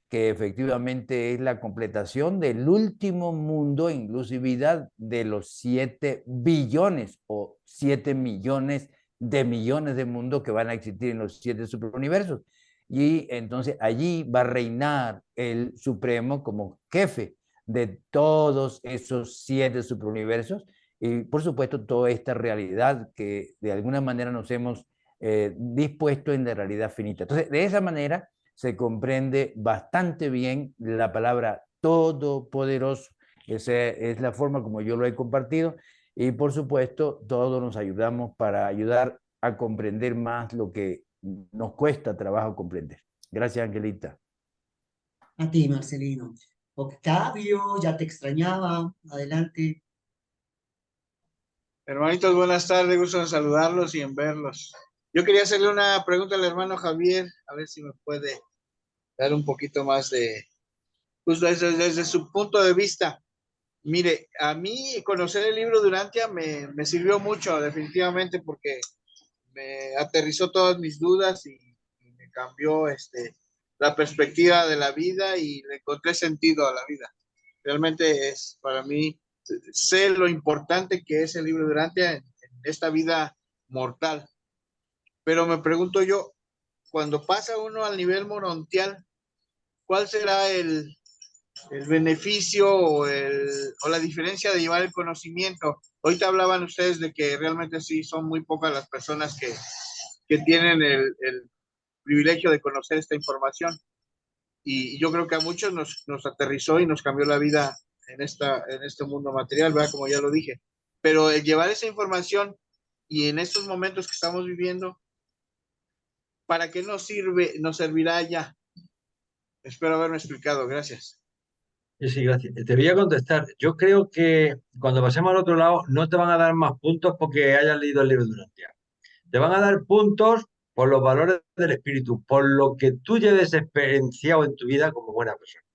que efectivamente es la completación del último mundo en inclusividad de los 7 billones o 7 millones de mundos que van a existir en los 7 superuniversos. Y entonces allí va a reinar el Supremo como jefe de todos esos 7 superuniversos y por supuesto toda esta realidad que de alguna manera nos hemos dispuesto en la realidad finita. Entonces, de esa manera se comprende bastante bien la palabra todopoderoso. Esa es la forma como yo lo he compartido y por supuesto todos nos ayudamos para ayudar a comprender más lo que nos cuesta trabajo comprender. Gracias, Angelita. A ti, Marcelino. Octavio, ya te extrañaba. Adelante. Hermanitos, buenas tardes, gusto en saludarlos y en verlos. Yo quería hacerle una pregunta al hermano Javier, a ver si me puede dar un poquito más de, pues desde su punto de vista. Mire, a mí conocer el libro de Urantia me sirvió mucho, definitivamente, porque me aterrizó todas mis dudas y me cambió la perspectiva de la vida y le encontré sentido a la vida. Realmente es para mí, sé lo importante que es el libro de Urantia en esta vida mortal. Pero me pregunto yo, cuando pasa uno al nivel morontial, ¿cuál será el beneficio o la diferencia de llevar el conocimiento? Ahorita hablaban ustedes de que realmente sí son muy pocas las personas que tienen el privilegio de conocer esta información. Y yo creo que a muchos nos aterrizó y nos cambió la vida en este mundo material, ¿verdad? Como ya lo dije. Pero el llevar esa información y en estos momentos que estamos viviendo, ¿para qué nos sirve, nos servirá ya? Espero haberme explicado. Gracias. Sí, sí, gracias. Te voy a contestar. Yo creo que cuando pasemos al otro lado no te van a dar más puntos porque hayas leído el libro de Urantia. Te van a dar puntos por los valores del espíritu, por lo que tú lleves experienciado en tu vida como buena persona.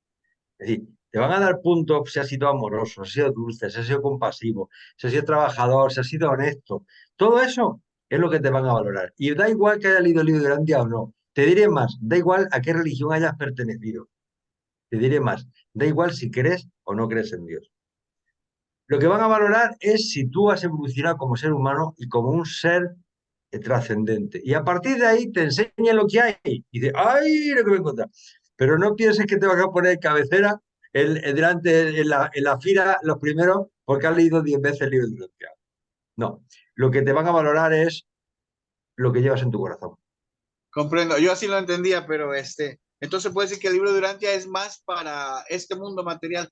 Es decir, te van a dar puntos si has sido amoroso, si has sido dulce, si has sido compasivo, si has sido trabajador, si has sido honesto. Todo eso es lo que te van a valorar. Y da igual que hayas leído el libro de Urantia o no. Te diré más, da igual a qué religión hayas pertenecido. Te diré más, da igual si crees o no crees en Dios. Lo que van a valorar es si tú has evolucionado como ser humano y como un ser trascendente. Y a partir de ahí te enseña lo que hay. Y dices, ¡ay, lo que me encuentro! Pero no pienses que te vas a poner cabecera delante en la fila los primeros porque has leído 10 veces el libro de Urantia. No, lo que te van a valorar es lo que llevas en tu corazón. Comprendo, yo así lo entendía, pero entonces puede decir que el libro de Urantia es más para este mundo material.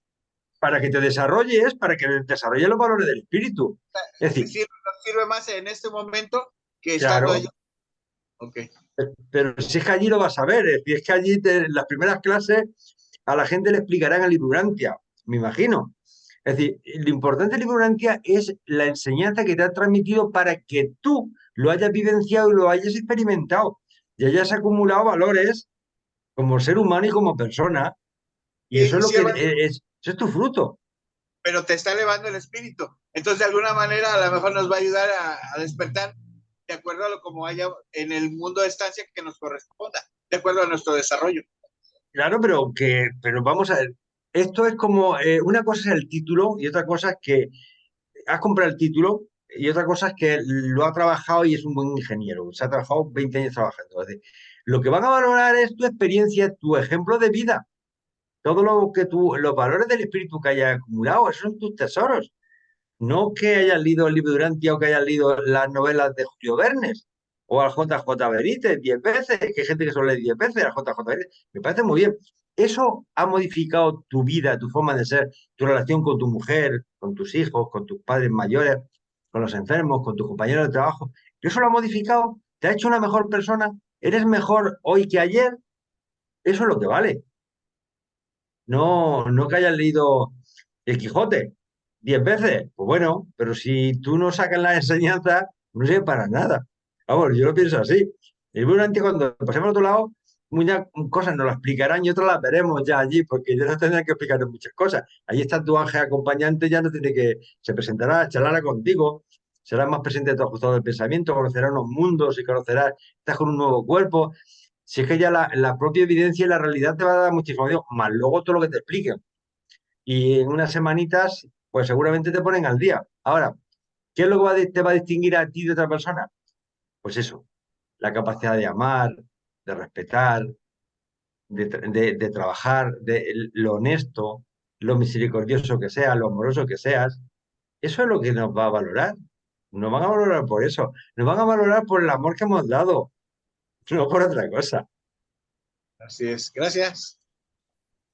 Para que te desarrolles, para que desarrolles los valores del espíritu. Es decir, Sirve más en este momento que estando claro, allá. Ok. pero si es que allí lo vas a ver, es que allí en las primeras clases a la gente le explicarán el libro Urantia, me imagino. Es decir, lo importante de la ignorancia es la enseñanza que te ha transmitido para que tú lo hayas vivenciado y lo hayas experimentado y hayas acumulado valores como ser humano y como persona. Y eso Sí, es lo sí, que eso es tu fruto. pero te está elevando el espíritu. Entonces, de alguna manera, a lo mejor nos va a ayudar a despertar de acuerdo a lo como haya en el mundo de estancia que nos corresponda, de acuerdo a nuestro desarrollo. Claro, pero vamos a ver. Esto es como, una cosa es el título y otra cosa es que has comprado el título y otra cosa es que lo ha trabajado y es un buen ingeniero. Se ha trabajado 20 años trabajando. Es decir, lo que van a valorar es tu experiencia, tu ejemplo de vida. Todo lo que los valores del espíritu que hayas acumulado, esos son tus tesoros. No que hayas leído el libro de Durantia o que hayas leído las novelas de Julio Verne o al JJ Benítez 10 veces, que hay gente que solo lee 10 veces al JJ Benítez. Me parece muy bien. Eso ha modificado tu vida, tu forma de ser, tu relación con tu mujer, con tus hijos, con tus padres mayores, con los enfermos, con tus compañeros de trabajo. Eso lo ha modificado, te ha hecho una mejor persona, eres mejor hoy que ayer. Eso es lo que vale. No que hayas leído El Quijote 10 veces. Pues bueno, pero si tú no sacas la enseñanza, no sirve para nada. Vamos, yo lo pienso así. El Durante cuando pasemos al otro lado, muchas cosas nos las explicarán y otras las veremos ya allí, porque ya nos tendrán que explicar muchas cosas. Allí está tu ángel acompañante, ya no tiene que, se presentará, charlará contigo, será más presente de tu ajustado del pensamiento, conocerá unos mundos y conocerás, estás con un nuevo cuerpo. Si es que ya la propia evidencia y la realidad te va a dar mucha información, más luego todo lo que te expliquen. Y en unas semanitas, pues seguramente te ponen al día. Ahora, ¿qué es lo que te va a distinguir a ti de otra persona? Pues eso, la capacidad de amar, de respetar, de trabajar, de lo honesto, lo misericordioso que seas, lo amoroso que seas. Eso es lo que nos va a valorar. Nos van a valorar por eso. Nos van a valorar por el amor que hemos dado, no por otra cosa. Así es. Gracias.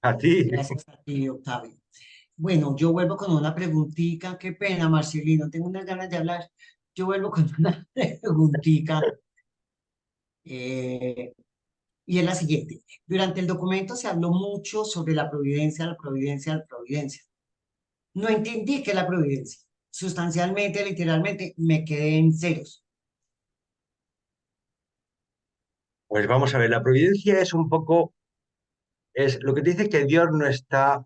A ti. Gracias a ti, Octavio. Bueno, yo vuelvo con una preguntita. Qué pena, Marcelino, tengo unas ganas de hablar. Yo vuelvo con una preguntita. eh, y es la siguiente. Durante el documento se habló mucho sobre la providencia, la providencia, la providencia. No entendí qué es la providencia. Sustancialmente, literalmente, me quedé en ceros. Pues vamos a ver, la providencia es un poco, es lo que te dice que Dios no está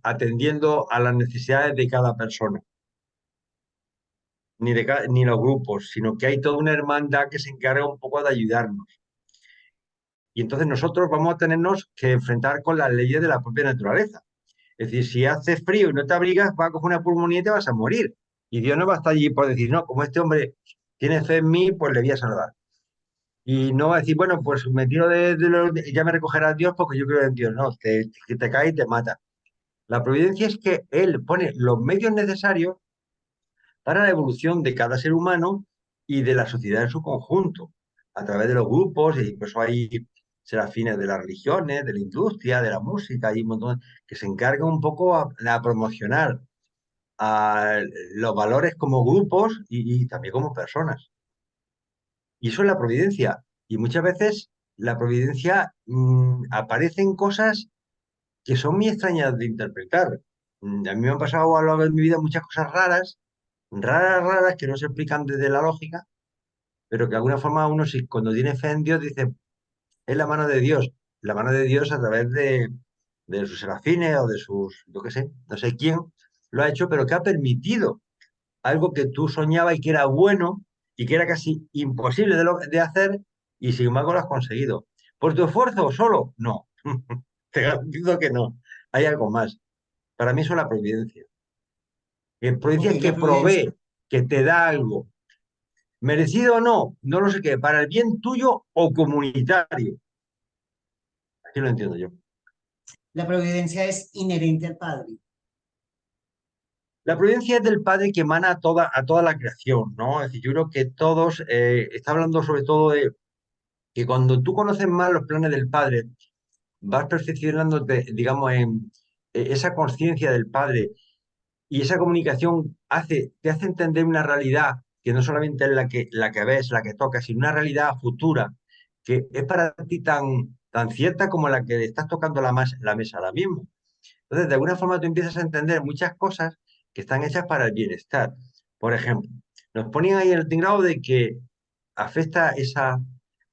atendiendo a las necesidades de cada persona, ni los grupos, sino que hay toda una hermandad que se encarga un poco de ayudarnos. Y entonces nosotros vamos a tenernos que enfrentar con las leyes de la propia naturaleza. Es decir, si hace frío y no te abrigas, vas a coger una pulmonía y te vas a morir. Y Dios no va a estar allí por decir, no, como este hombre tiene fe en mí, pues le voy a salvar. Y no va a decir, bueno, pues me tiro ya me recogerá Dios porque yo creo en Dios. No, te cae y te mata. La providencia es que Él pone los medios necesarios para la evolución de cada ser humano y de la sociedad en su conjunto, a través de los grupos, y por eso hay serafines de las religiones, de la industria, de la música, hay un montón que se encargan un poco a promocionar a los valores como grupos y también como personas. Y eso es la providencia. Y muchas veces la providencia aparecen cosas que son muy extrañas de interpretar. A mí me han pasado a lo largo de mi vida muchas cosas raras, raras, raras, que no se explican desde la lógica, pero que de alguna forma uno, si cuando tiene fe en Dios, dice, es la mano de Dios. La mano de Dios a través de sus serafines o de sus, yo qué sé, no sé quién lo ha hecho, pero que ha permitido algo que tú soñabas y que era bueno y que era casi imposible de hacer y sin embargo lo has conseguido. ¿Por tu esfuerzo solo? No. Te garantizo que no. Hay algo más. Para mí eso es la providencia. Providencia Ok, es que la providencia. provee, que te da algo. Merecido o no, no lo sé qué, para el bien tuyo o comunitario. Así lo entiendo yo. La providencia es inherente al Padre. La providencia es del Padre que emana a toda la creación, ¿no? Es decir, yo creo que todos, está hablando sobre todo de que cuando tú conoces más los planes del Padre, vas perfeccionándote, digamos, en esa conciencia del Padre y esa comunicación te hace entender una realidad que no solamente es la que ves, la que tocas, sino una realidad futura que es para ti tan cierta como la que le estás tocando la mesa ahora mismo. Entonces, de alguna forma tú empiezas a entender muchas cosas que están hechas para el bienestar. Por ejemplo, nos ponían ahí el tinglado de que afecta esa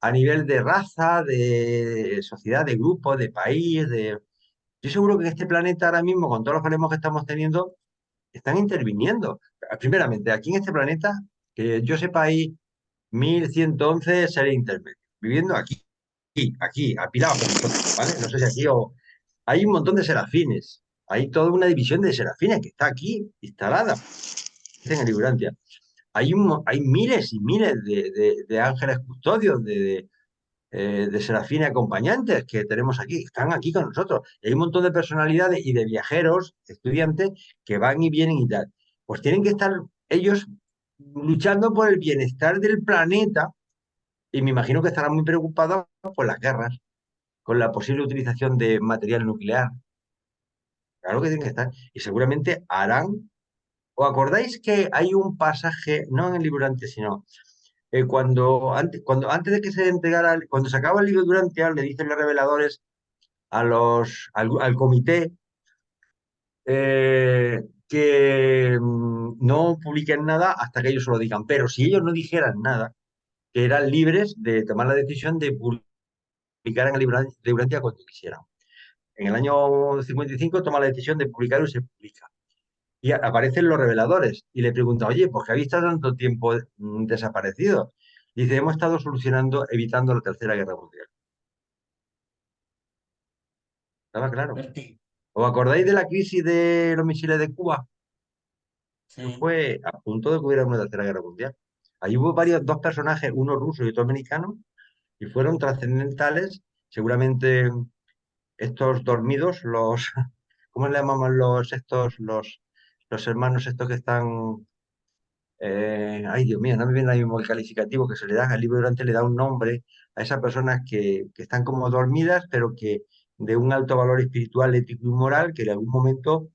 a nivel de raza, de sociedad, de grupo, de país, de... Yo seguro que en este planeta ahora mismo, con todos los problemas que estamos teniendo, están interviniendo. Primeramente, aquí en este planeta, que yo sepa, hay 1111 seres intermedios, viviendo aquí, apilados con nosotros, ¿vale? No sé si aquí o... Hay un montón de serafines, hay toda una división de serafines que está aquí instalada en el Librantia. Hay miles y miles de ángeles custodios, de serafines acompañantes que tenemos aquí, están aquí con nosotros. Y hay un montón de personalidades y de viajeros, estudiantes, que van y vienen y tal. Pues tienen que estar ellos luchando por el bienestar del planeta y me imagino que estarán muy preocupados por las guerras, con la posible utilización de material nuclear. Claro que tienen que estar. Y seguramente harán. ¿Os acordáis que hay un pasaje, no en el libro antes, sino cuando antes de que se entregara, cuando se acaba el libro Durantia, le dicen los reveladores al comité que no publiquen nada hasta que ellos se lo digan. Pero si ellos no dijeran nada, que eran libres de tomar la decisión de publicar en el libro de Durantia cuando quisieran. En el año 55 toma la decisión de publicarlo y se publica. Y aparecen los reveladores y le pregunta, oye, ¿por qué habéis estado tanto tiempo desaparecido? Dice, hemos estado evitando la Tercera Guerra Mundial. Estaba claro. Fuerte. ¿Os acordáis de la crisis de los misiles de Cuba? Eso Sí. fue a punto de que hubiera una Tercera Guerra Mundial. Ahí hubo dos personajes, uno ruso y otro americano, y fueron trascendentales. Seguramente estos dormidos, ¿cómo le llamamos los hermanos estos que están ay, Dios mío, no me viene ahora mismo el calificativo que se le da al libro durante, le da un nombre a esas personas que están como dormidas, pero que de un alto valor espiritual, ético y moral, que en algún momento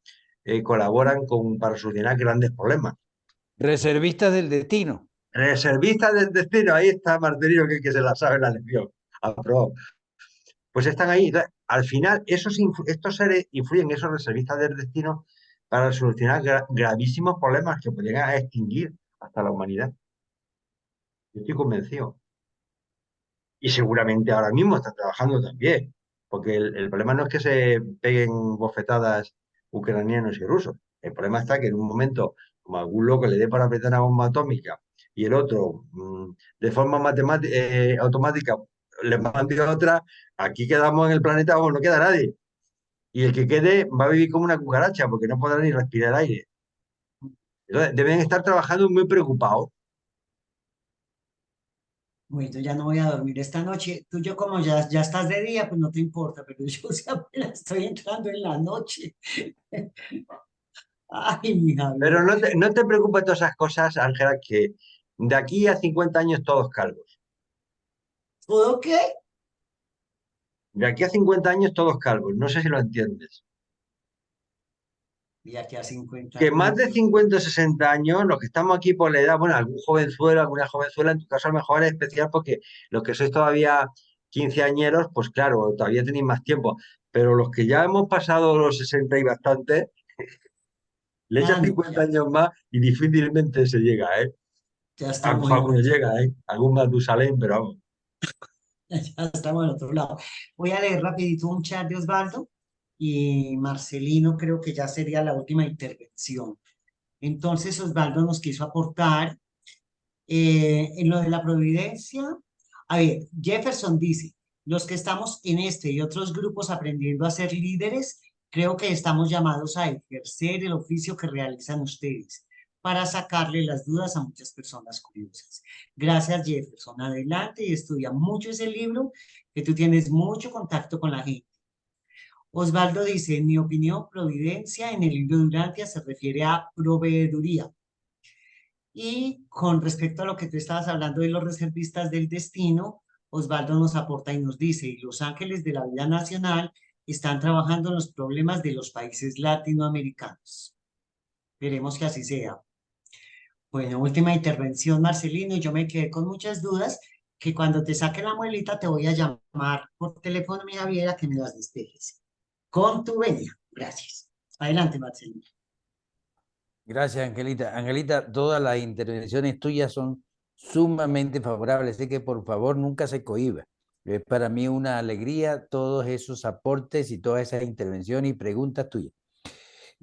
colaboran para solucionar grandes problemas. Reservistas del destino. Reservistas del destino, ahí está Marcelino, que se la sabe la lección. Aprobado. Pues están ahí. Entonces, al final, estos seres influyen, esos reservistas del destino, para solucionar gravísimos problemas que podrían extinguir hasta la humanidad. Yo estoy convencido. Y seguramente ahora mismo están trabajando también, porque el problema no es que se peguen bofetadas ucranianos y rusos. El problema está que en un momento, como algún loco le dé para apretar una bomba atómica y el otro, de forma automática, le mande otra, aquí quedamos en el planeta, vamos, no queda nadie. Y el que quede va a vivir como una cucaracha, porque no podrá ni respirar aire. Entonces, deben estar trabajando muy preocupados. Bueno, ya no voy a dormir esta noche. Tú, yo como ya estás de día, pues no te importa, pero yo sí apenas estoy entrando en la noche. Ay, mi Pero Javier. no te preocupes de todas esas cosas, Ángela, que de aquí a 50 años todos calvos. ¿Todo qué? De aquí a 50 años todos calvos. No sé si lo entiendes. Y aquí a 50 Que más años. de 50 o 60 años, los que estamos aquí por la edad, bueno, algún jovenzuelo, alguna jovenzuela, en tu caso a lo mejor es especial porque los que sois todavía quinceañeros, pues claro, todavía tenéis más tiempo. Pero los que ya hemos pasado los 60 y bastante, le echas Ah, no, 50 años más y difícilmente se llega, ¿eh? ya estamos en Alguno otro, llega, ¿eh? Algún Matusalén, pero vamos. ya estamos en otro lado. Voy a leer rapidito un chat de Osvaldo y Marcelino creo que ya sería la última intervención. Entonces Osvaldo nos quiso aportar en lo de la providencia. A ver, Jefferson dice, los que estamos en este y otros grupos aprendiendo a ser líderes, creo que estamos llamados a ejercer el oficio que realizan ustedes para sacarle las dudas a muchas personas curiosas. Gracias, Jefferson. Adelante y estudia mucho ese libro, que tú tienes mucho contacto con la gente. Osvaldo dice, en mi opinión, providencia en el libro de Durantia se refiere a proveeduría. Y con respecto a lo que tú estabas hablando de los reservistas del destino, Osvaldo nos aporta y nos dice, y los ángeles de la vida nacional están trabajando en los problemas de los países latinoamericanos. Esperemos que así sea. Bueno, última intervención, Marcelino, y yo me quedé con muchas dudas, que cuando te saque la muelita te voy a llamar por teléfono, mi Javiera, que me las despejes. Con tu venia. Gracias. Adelante, Marcelino. Gracias, Angelita. Angelita, todas las intervenciones tuyas son sumamente favorables, así que por favor nunca se cohíba. Es para mí una alegría todos esos aportes y todas esas intervenciones y preguntas tuyas.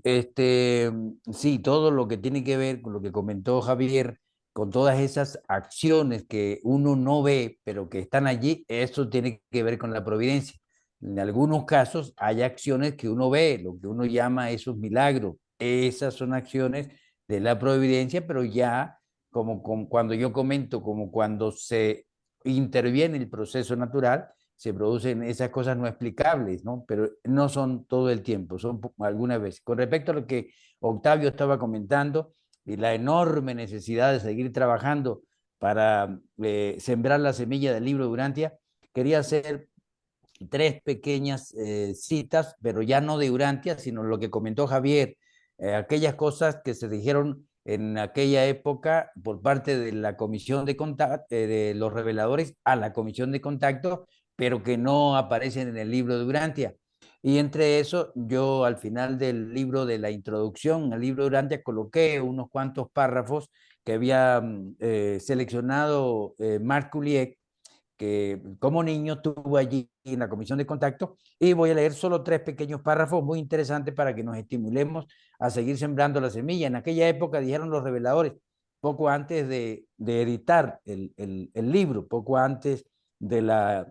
Sí, todo lo que tiene que ver con lo que comentó Javier, con todas esas acciones que uno no ve, pero que están allí, eso tiene que ver con la providencia. En algunos casos hay acciones que uno ve, lo que uno llama esos milagros. Esas son acciones de la providencia, pero ya como cuando yo comento, como cuando se interviene el proceso natural, se producen esas cosas no explicables, ¿no? Pero no son todo el tiempo, son algunas veces. Con respecto a lo que Octavio estaba comentando y la enorme necesidad de seguir trabajando para sembrar la semilla del libro de Urantia, quería hacer tres pequeñas citas, pero ya no de Urantia, sino lo que comentó Javier, aquellas cosas que se dijeron en aquella época por parte de la comisión de contacto, de los reveladores a la comisión de contacto, pero que no aparecen en el libro de Urantia. Y entre eso, yo al final del libro de la introducción al libro de Urantia coloqué unos cuantos párrafos que había seleccionado Marc Coulier, que como niño estuvo allí en la comisión de contacto, y voy a leer solo tres pequeños párrafos muy interesantes para que nos estimulemos a seguir sembrando la semilla. En aquella época, dijeron los reveladores, poco antes de editar el libro, poco antes de la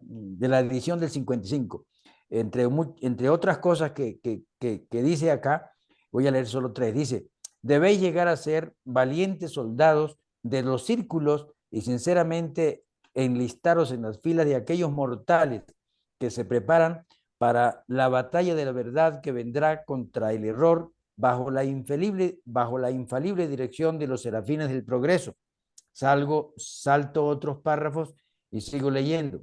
edición del 55, entre otras cosas que dice acá, voy a leer solo tres, dice, debéis llegar a ser valientes soldados de los círculos y sinceramente enlistaros en las filas de aquellos mortales que se preparan para la batalla de la verdad que vendrá contra el error bajo la infalible dirección de los serafines del progreso. Salto otros párrafos y sigo leyendo.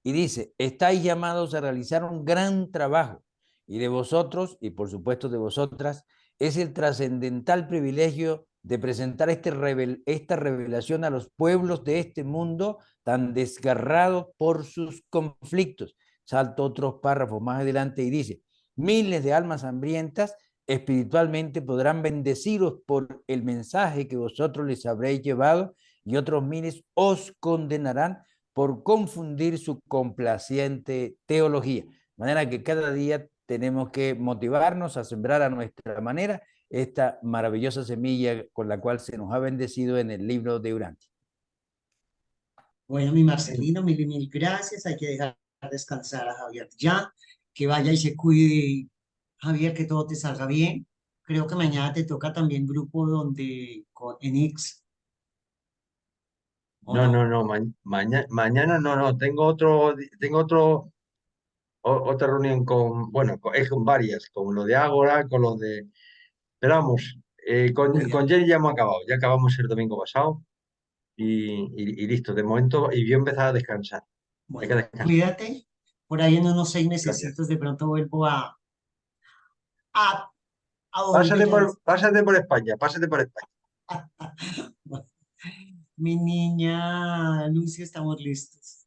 Y dice, estáis llamados a realizar un gran trabajo y de vosotros, y por supuesto de vosotras, es el trascendental privilegio de presentar esta revelación a los pueblos de este mundo tan desgarrados por sus conflictos. Salto otros párrafos más adelante y dice, miles de almas hambrientas espiritualmente podrán bendeciros por el mensaje que vosotros les habréis llevado y otros miles os condenarán por confundir su complaciente teología. De manera que cada día tenemos que motivarnos a sembrar a nuestra manera esta maravillosa semilla con la cual se nos ha bendecido en el libro de Urantia. Bueno, mi Marcelino, mil gracias. Hay que dejar descansar a Javier ya, que vaya y se cuide, Javier, que todo te salga bien. Creo que mañana te toca también grupo en X, ¿o No, no, no? no, mañana no, no, otra reunión es con varias, con lo de Ágora, con lo de, pero vamos, Cuida- con Jenny ya hemos acabado, ya acabamos el domingo pasado y listo, de momento, y yo empezar a descansar, hay que Bueno, descansar, cuídate. Por ahí en unos 6 gracias. mesecitos de pronto vuelvo a, a volver a... Pásate por España. Mi niña Lucy, estamos listos.